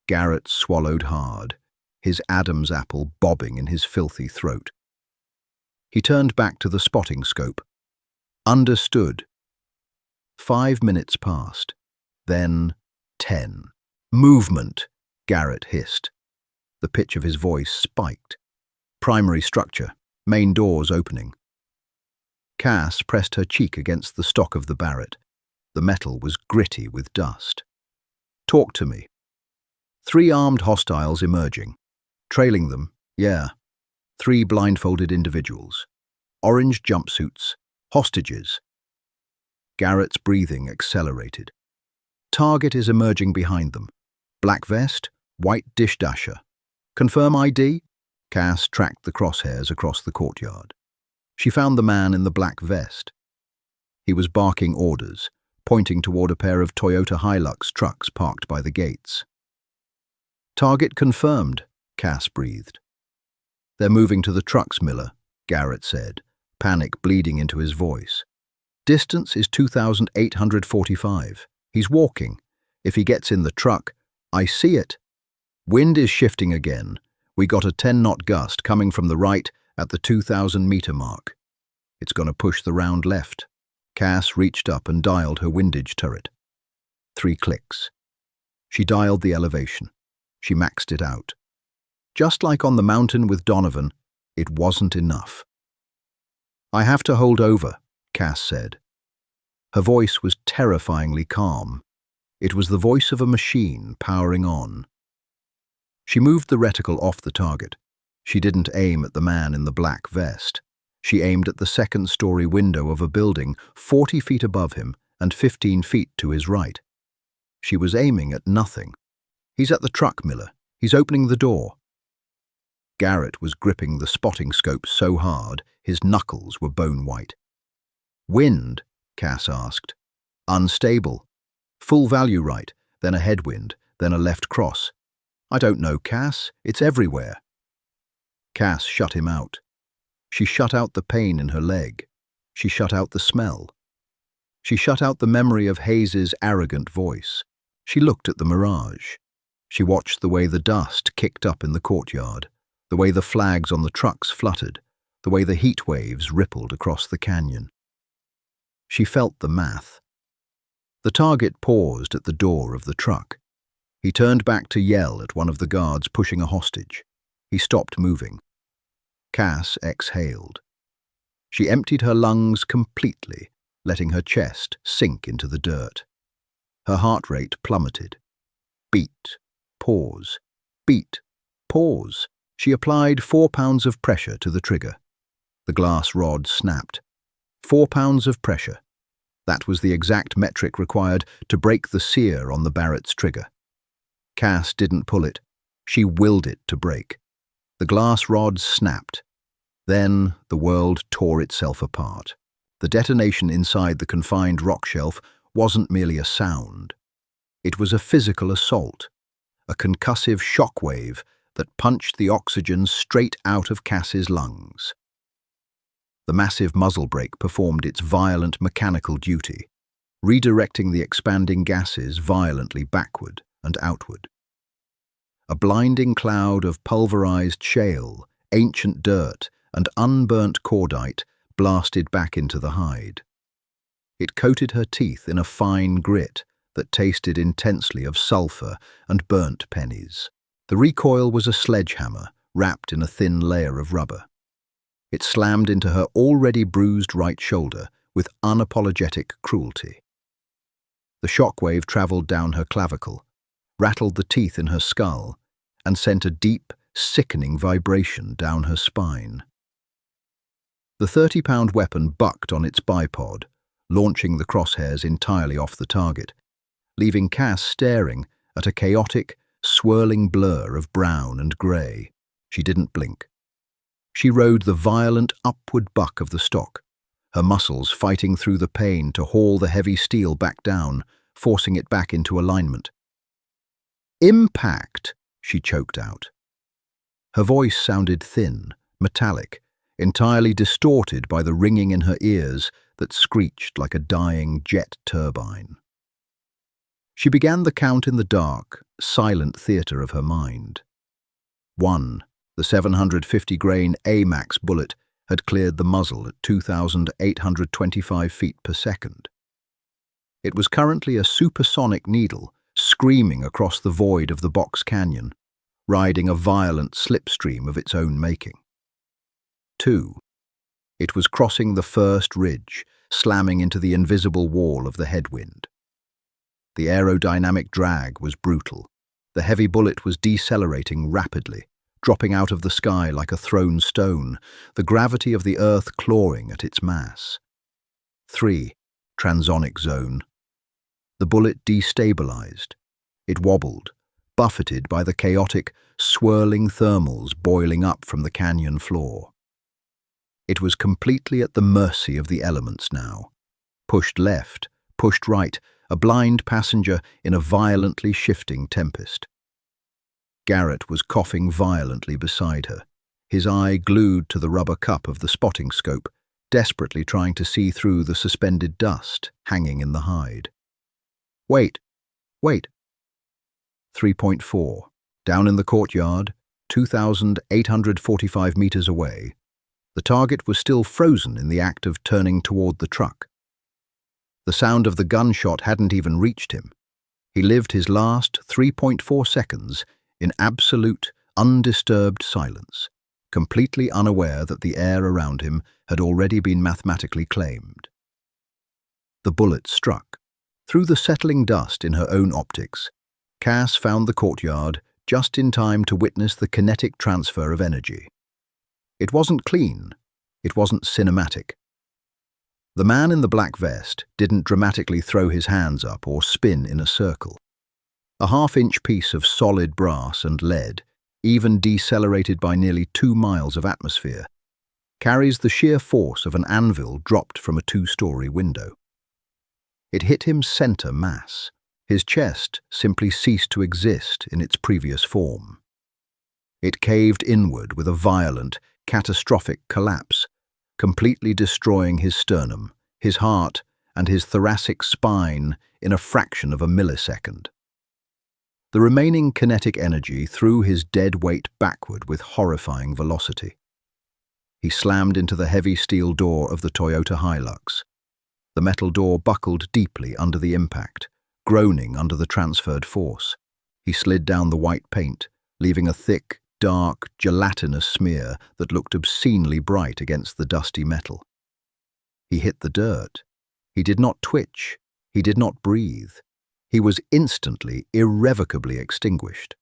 Garrett swallowed hard, his Adam's apple bobbing in his filthy throat. He turned back to the spotting scope. "Understood." 5 minutes passed. Then 10. Movement, Garrett hissed. The pitch of his voice spiked. Primary structure, main doors opening. Cass pressed her cheek against the stock of the Barrett. The metal was gritty with dust. Talk to me. 3 armed hostiles emerging. Trailing them, yeah. 3 blindfolded individuals. Orange jumpsuits. Hostages. Garrett's breathing accelerated. Target is emerging behind them. Black vest, white dish dasher. Confirm ID? Cass tracked the crosshairs across the courtyard. She found the man in the black vest. He was barking orders, pointing toward a pair of Toyota Hilux trucks parked by the gates. Target confirmed, Cass breathed. They're moving to the trucks, Miller, Garrett said, panic bleeding into his voice. Distance is 2,845. He's walking. If he gets in the truck, I see it. Wind is shifting again. We got a 10-knot gust coming from the right at the 2,000-meter mark. It's going to push the round left. Cass reached up and dialed her windage turret. 3 clicks. She dialed the elevation. She maxed it out. Just like on the mountain with Donovan, it wasn't enough. I have to hold over, Cass said. Her voice was terrifyingly calm. It was the voice of a machine powering on. She moved the reticle off the target. She didn't aim at the man in the black vest. She aimed at the second-story window of a building 40 feet above him and 15 feet to his right. She was aiming at nothing. He's at the truck, Miller. He's opening the door. Garrett was gripping the spotting scope so hard, his knuckles were bone white. Wind? Cass asked. Unstable. Full value right, then a headwind, then a left cross. I don't know, Cass. It's everywhere. Cass shut him out. She shut out the pain in her leg. She shut out the smell. She shut out the memory of Hayes's arrogant voice. She looked at the mirage. She watched the way the dust kicked up in the courtyard, the way the flags on the trucks fluttered, the way the heat waves rippled across the canyon. She felt the math. The target paused at the door of the truck. He turned back to yell at one of the guards pushing a hostage. He stopped moving. Cass exhaled. She emptied her lungs completely, letting her chest sink into the dirt. Her heart rate plummeted. Beat, pause, beat, pause. She applied 4 pounds of pressure to the trigger. The glass rod snapped. 4 pounds of pressure. That was the exact metric required to break the sear on the Barrett's trigger. Cass didn't pull it. She willed it to break. The glass rod snapped. Then the world tore itself apart. The detonation inside the confined rock shelf wasn't merely a sound. It was a physical assault, a concussive shockwave that punched the oxygen straight out of Cass's lungs. The massive muzzle brake performed its violent mechanical duty, redirecting the expanding gases violently backward and outward. A blinding cloud of pulverized shale, ancient dirt, and unburnt cordite blasted back into the hide. It coated her teeth in a fine grit that tasted intensely of sulfur and burnt pennies. The recoil was a sledgehammer wrapped in a thin layer of rubber. It slammed into her already bruised right shoulder with unapologetic cruelty. The shockwave traveled down her clavicle, rattled the teeth in her skull, and sent a deep, sickening vibration down her spine. The 30-pound weapon bucked on its bipod, launching the crosshairs entirely off the target, leaving Cass staring at a chaotic, swirling blur of brown and grey. She didn't blink. She rode the violent upward buck of the stock, her muscles fighting through the pain to haul the heavy steel back down, forcing it back into alignment. Impact, she choked out. Her voice sounded thin, metallic, entirely distorted by the ringing in her ears that screeched like a dying jet turbine. She began the count in the dark, silent theatre of her mind. 1. The 750-grain AMAX bullet had cleared the muzzle at 2,825 feet per second. It was currently a supersonic needle screaming across the void of the box canyon, riding a violent slipstream of its own making. 2. It was crossing the first ridge, slamming into the invisible wall of the headwind. The aerodynamic drag was brutal. The heavy bullet was decelerating rapidly, dropping out of the sky like a thrown stone, the gravity of the earth clawing at its mass. 3. Transonic zone. The bullet destabilized. It wobbled, buffeted by the chaotic, swirling thermals boiling up from the canyon floor. It was completely at the mercy of the elements now. Pushed left, pushed right, a blind passenger in a violently shifting tempest. Barrett was coughing violently beside her, his eye glued to the rubber cup of the spotting scope, desperately trying to see through the suspended dust hanging in the hide. Wait. 3.4. Down in the courtyard, 2,845 meters away, the target was still frozen in the act of turning toward the truck. The sound of the gunshot hadn't even reached him. He lived his last 3.4 seconds in absolute, undisturbed silence, completely unaware that the air around him had already been mathematically claimed. The bullet struck. Through the settling dust in her own optics, Cass found the courtyard just in time to witness the kinetic transfer of energy. It wasn't clean. It wasn't cinematic. The man in the black vest didn't dramatically throw his hands up or spin in a circle. A half-inch piece of solid brass and lead, even decelerated by nearly 2 miles of atmosphere, carries the sheer force of an anvil dropped from a 2-story window. It hit him center mass. His chest simply ceased to exist in its previous form. It caved inward with a violent, catastrophic collapse, completely destroying his sternum, his heart, and his thoracic spine in a fraction of a millisecond. The remaining kinetic energy threw his dead weight backward with horrifying velocity. He slammed into the heavy steel door of the Toyota Hilux. The metal door buckled deeply under the impact, groaning under the transferred force. He slid down the white paint, leaving a thick, dark, gelatinous smear that looked obscenely bright against the dusty metal. He hit the dirt. He did not twitch. He did not breathe. He was instantly, irrevocably extinguished.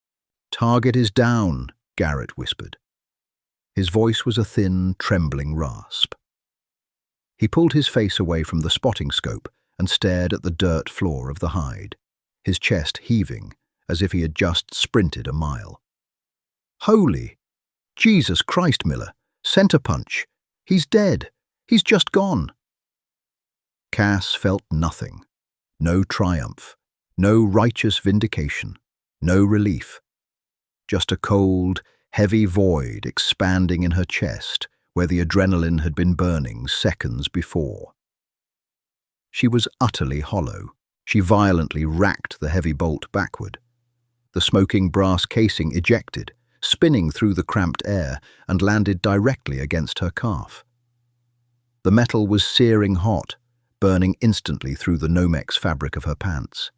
"Target is down," Barrett whispered. His voice was a thin, trembling rasp. He pulled his face away from the spotting scope and stared at the dirt floor of the hide, his chest heaving as if he had just sprinted a mile. "Holy Jesus Christ, Miller! Center punch! He's dead! He's just gone!" Cass felt nothing. No triumph. No righteous vindication. No relief. Just a cold, heavy void expanding in her chest where the adrenaline had been burning seconds before. She was utterly hollow. She violently racked the heavy bolt backward. The smoking brass casing ejected, spinning through the cramped air, and landed directly against her calf. The metal was searing hot, burning instantly through the Nomex fabric of her pants.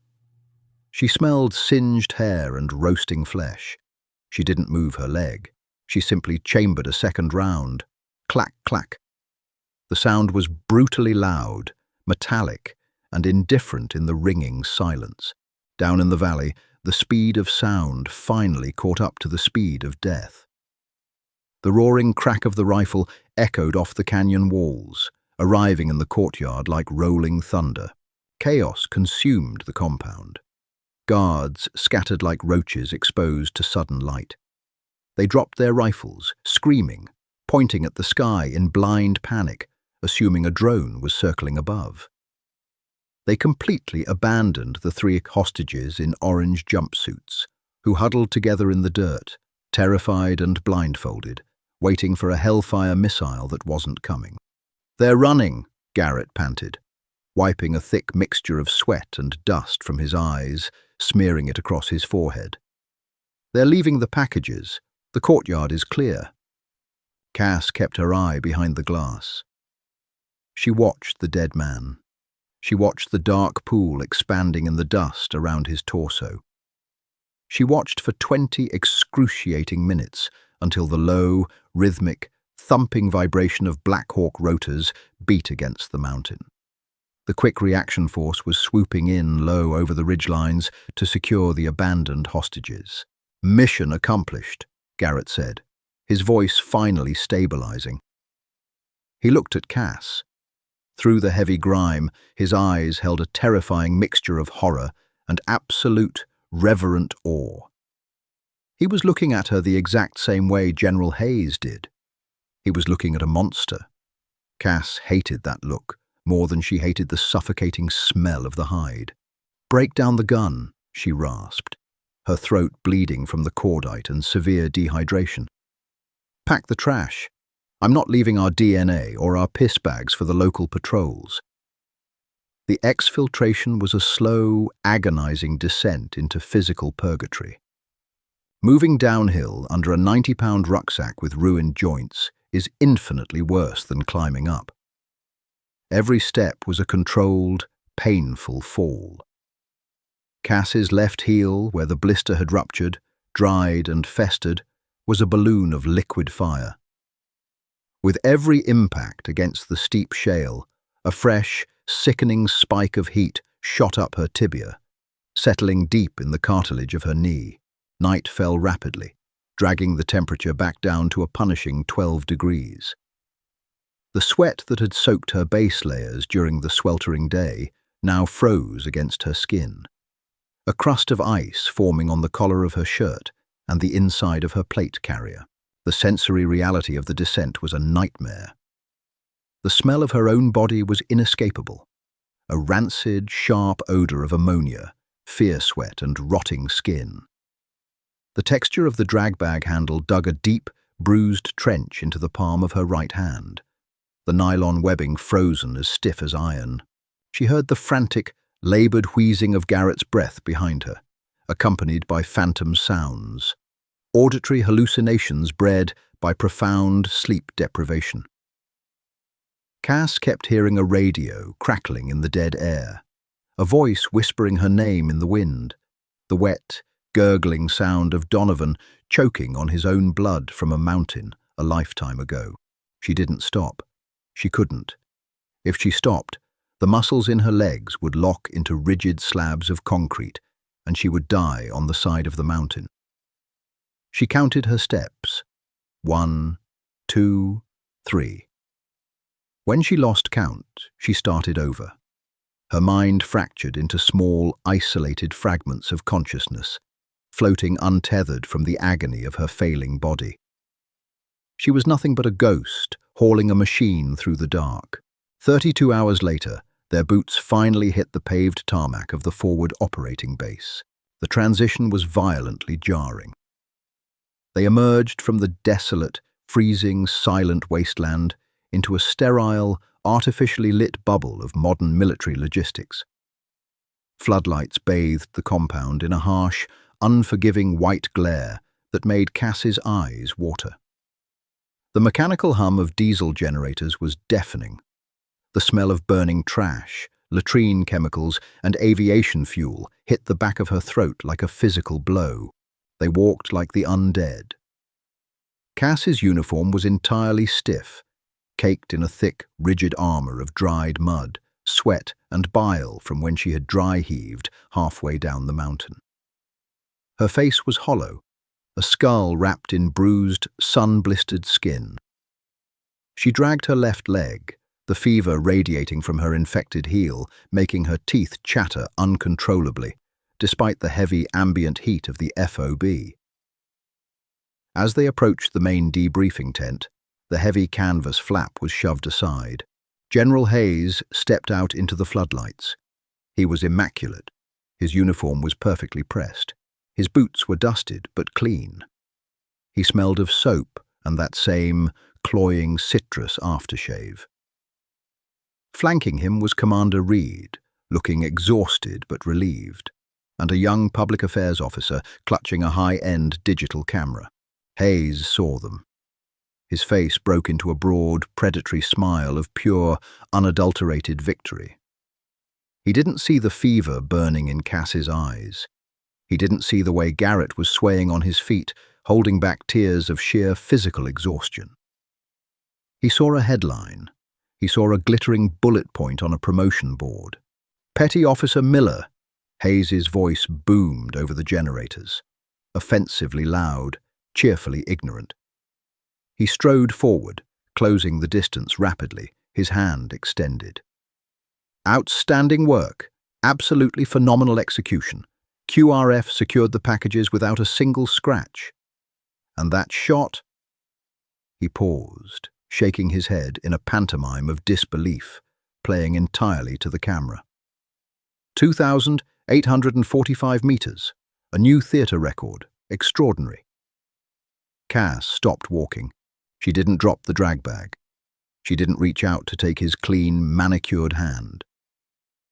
She smelled singed hair and roasting flesh. She didn't move her leg. She simply chambered a second round. Clack, clack. The sound was brutally loud, metallic, and indifferent in the ringing silence. Down in the valley, the speed of sound finally caught up to the speed of death. The roaring crack of the rifle echoed off the canyon walls, arriving in the courtyard like rolling thunder. Chaos consumed the compound. Guards scattered like roaches exposed to sudden light. They dropped their rifles, screaming, pointing at the sky in blind panic, assuming a drone was circling above. They completely abandoned the 3 hostages in orange jumpsuits, who huddled together in the dirt, terrified and blindfolded, waiting for a hellfire missile that wasn't coming. "They're running," Barrett panted, wiping a thick mixture of sweat and dust from his eyes, smearing it across his forehead. "They're leaving the packages. The courtyard is clear." Cass kept her eye behind the glass. She watched the dead man. She watched the dark pool expanding in the dust around his torso. She watched for 20 excruciating minutes until the low, rhythmic, thumping vibration of Black Hawk rotors beat against the mountain. The quick reaction force was swooping in low over the ridgelines to secure the abandoned hostages. "Mission accomplished," Garrett said, his voice finally stabilizing. He looked at Cass. Through the heavy grime, his eyes held a terrifying mixture of horror and absolute, reverent awe. He was looking at her the exact same way General Hayes did. He was looking at a monster. Cass hated that look more than she hated the suffocating smell of the hide. "Break down the gun," she rasped, her throat bleeding from the cordite and severe dehydration. "Pack the trash. I'm not leaving our DNA or our piss bags for the local patrols." The exfiltration was a slow, agonizing descent into physical purgatory. Moving downhill under a 90-pound rucksack with ruined joints is infinitely worse than climbing up. Every step was a controlled, painful fall. Cass's left heel, where the blister had ruptured, dried and festered, was a balloon of liquid fire. With every impact against the steep shale, a fresh, sickening spike of heat shot up her tibia, settling deep in the cartilage of her knee. Night fell rapidly, dragging the temperature back down to a punishing 12 degrees. The sweat that had soaked her base layers during the sweltering day now froze against her skin. A crust of ice forming on the collar of her shirt and the inside of her plate carrier. The sensory reality of the descent was a nightmare. The smell of her own body was inescapable. A rancid, sharp odor of ammonia, fear sweat and rotting skin. The texture of the drag bag handle dug a deep, bruised trench into the palm of her right hand, the nylon webbing frozen as stiff as iron. She heard the frantic, labored wheezing of Garrett's breath behind her, accompanied by phantom sounds. Auditory hallucinations bred by profound sleep deprivation. Cass kept hearing a radio crackling in the dead air, a voice whispering her name in the wind, the wet, gurgling sound of Donovan choking on his own blood from a mountain a lifetime ago. She didn't stop. She couldn't. If she stopped, the muscles in her legs would lock into rigid slabs of concrete, and she would die on the side of the mountain. She counted her steps. 1, 2, 3. When she lost count, she started over. Her mind fractured into small, isolated fragments of consciousness, floating untethered from the agony of her failing body. She was nothing but a ghost, hauling a machine through the dark. 32 hours later, their boots finally hit the paved tarmac of the forward operating base. The transition was violently jarring. They emerged from the desolate, freezing, silent wasteland into a sterile, artificially lit bubble of modern military logistics. Floodlights bathed the compound in a harsh, unforgiving white glare that made Cass's eyes water. The mechanical hum of diesel generators was deafening. The smell of burning trash, latrine chemicals, and aviation fuel hit the back of her throat like a physical blow. They walked like the undead. Cass's uniform was entirely stiff, caked in a thick, rigid armor of dried mud, sweat, and bile from when she had dry-heaved halfway down the mountain. Her face was hollow, a skull wrapped in bruised, sun-blistered skin. She dragged her left leg, the fever radiating from her infected heel, making her teeth chatter uncontrollably, despite the heavy ambient heat of the FOB. As they approached the main debriefing tent, the heavy canvas flap was shoved aside. General Hayes stepped out into the floodlights. He was immaculate. His uniform was perfectly pressed. His boots were dusted but clean. He smelled of soap and that same cloying citrus aftershave. Flanking him was Commander Reed, looking exhausted but relieved, and a young public affairs officer clutching a high-end digital camera. Hayes saw them. His face broke into a broad, predatory smile of pure, unadulterated victory. He didn't see the fever burning in Cass's eyes. He didn't see the way Garrett was swaying on his feet, holding back tears of sheer physical exhaustion. He saw a headline. He saw a glittering bullet point on a promotion board. Petty Officer Miller. Hayes's voice boomed over the generators, offensively loud, cheerfully ignorant. He strode forward, closing the distance rapidly, his hand extended. Outstanding work. Absolutely phenomenal execution. QRF secured the packages without a single scratch. And that shot? He paused, shaking his head in a pantomime of disbelief, playing entirely to the camera. 2,845 meters. A new theater record. Extraordinary. Cass stopped walking. She didn't drop the drag bag. She didn't reach out to take his clean, manicured hand.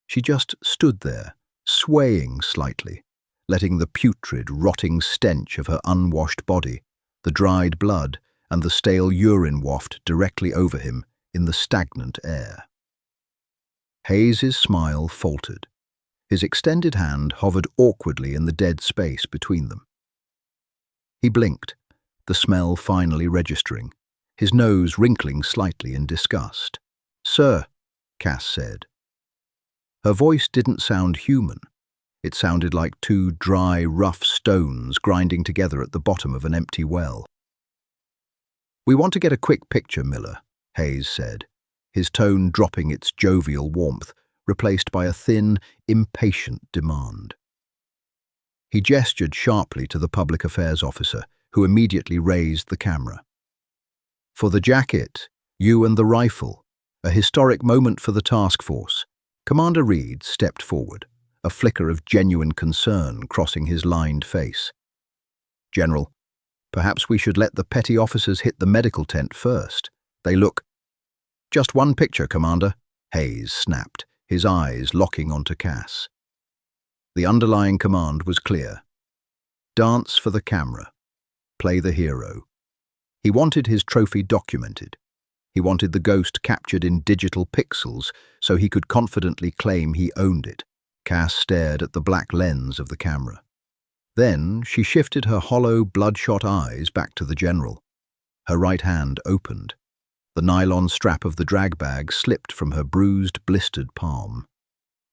She just stood there, swaying slightly, letting the putrid, rotting stench of her unwashed body, the dried blood, and the stale urine waft directly over him in the stagnant air. Hayes's smile faltered. His extended hand hovered awkwardly in the dead space between them. He blinked, the smell finally registering, his nose wrinkling slightly in disgust. "Sir," Cass said. Her voice didn't sound human. It sounded like two dry, rough stones grinding together at the bottom of an empty well. "We want to get a quick picture, Miller," Hayes said, his tone dropping its jovial warmth, replaced by a thin, impatient demand. He gestured sharply to the public affairs officer, who immediately raised the camera. "For the jacket, you and the rifle, a historic moment for the task force." Commander Reed stepped forward, a flicker of genuine concern crossing his lined face. "General, perhaps we should let the petty officers hit the medical tent first. They look—" "Just one picture, Commander," Hayes snapped, his eyes locking onto Cass. The underlying command was clear. Dance for the camera. Play the hero. He wanted his trophy documented. He wanted the ghost captured in digital pixels so he could confidently claim he owned it. Cass stared at the black lens of the camera. Then she shifted her hollow, bloodshot eyes back to the general. Her right hand opened. The nylon strap of the drag bag slipped from her bruised, blistered palm.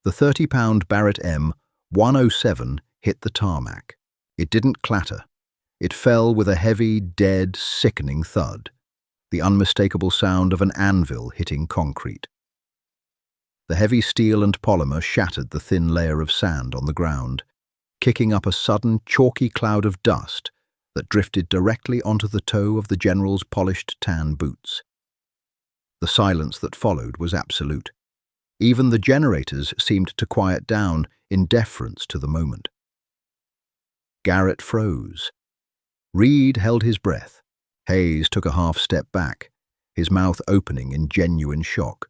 The 30-pound Barrett M107 hit the tarmac. It didn't clatter. It fell with a heavy, dead, sickening thud, the unmistakable sound of an anvil hitting concrete. The heavy steel and polymer shattered the thin layer of sand on the ground, kicking up a sudden, chalky cloud of dust that drifted directly onto the toe of the general's polished tan boots. The silence that followed was absolute. Even the generators seemed to quiet down in deference to the moment. Garrett froze. Reed held his breath. Hayes took a half-step back, his mouth opening in genuine shock.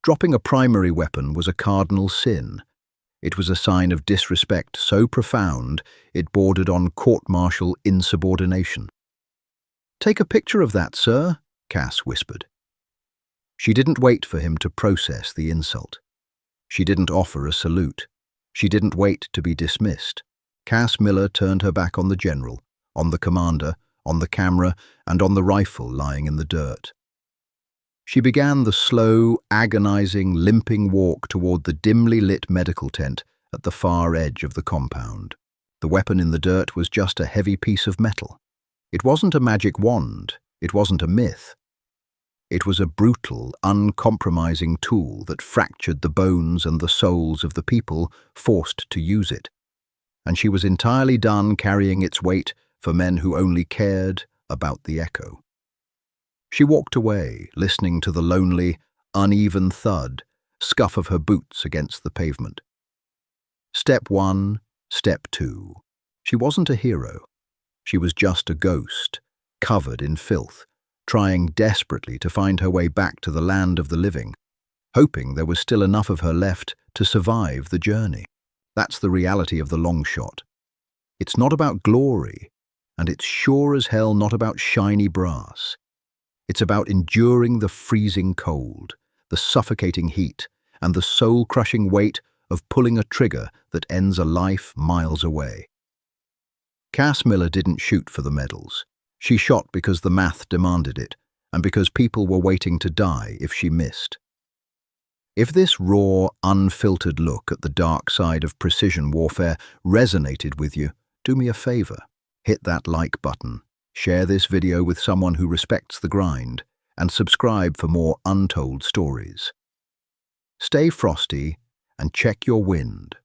Dropping a primary weapon was a cardinal sin. It was a sign of disrespect so profound it bordered on court-martial insubordination. "Take a picture of that, sir," Cass whispered. She didn't wait for him to process the insult. She didn't offer a salute. She didn't wait to be dismissed. Cass Miller turned her back on the general, on the commander, on the camera, and on the rifle lying in the dirt. She began the slow, agonizing, limping walk toward the dimly lit medical tent at the far edge of the compound. The weapon in the dirt was just a heavy piece of metal. It wasn't a magic wand. It wasn't a myth. It was a brutal, uncompromising tool that fractured the bones and the souls of the people forced to use it. And she was entirely done carrying its weight for men who only cared about the echo. She walked away, listening to the lonely, uneven thud, scuff of her boots against the pavement. Step 1, step 2. She wasn't a hero. She was just a ghost, covered in filth, trying desperately to find her way back to the land of the living, hoping there was still enough of her left to survive the journey. That's the reality of the long shot. It's not about glory, and it's sure as hell not about shiny brass. It's about enduring the freezing cold, the suffocating heat, and the soul-crushing weight of pulling a trigger that ends a life miles away. Cass Miller didn't shoot for the medals. She shot because the math demanded it, and because people were waiting to die if she missed. If this raw, unfiltered look at the dark side of precision warfare resonated with you, do me a favor. Hit that like button, share this video with someone who respects the grind, and subscribe for more untold stories. Stay frosty and check your wind.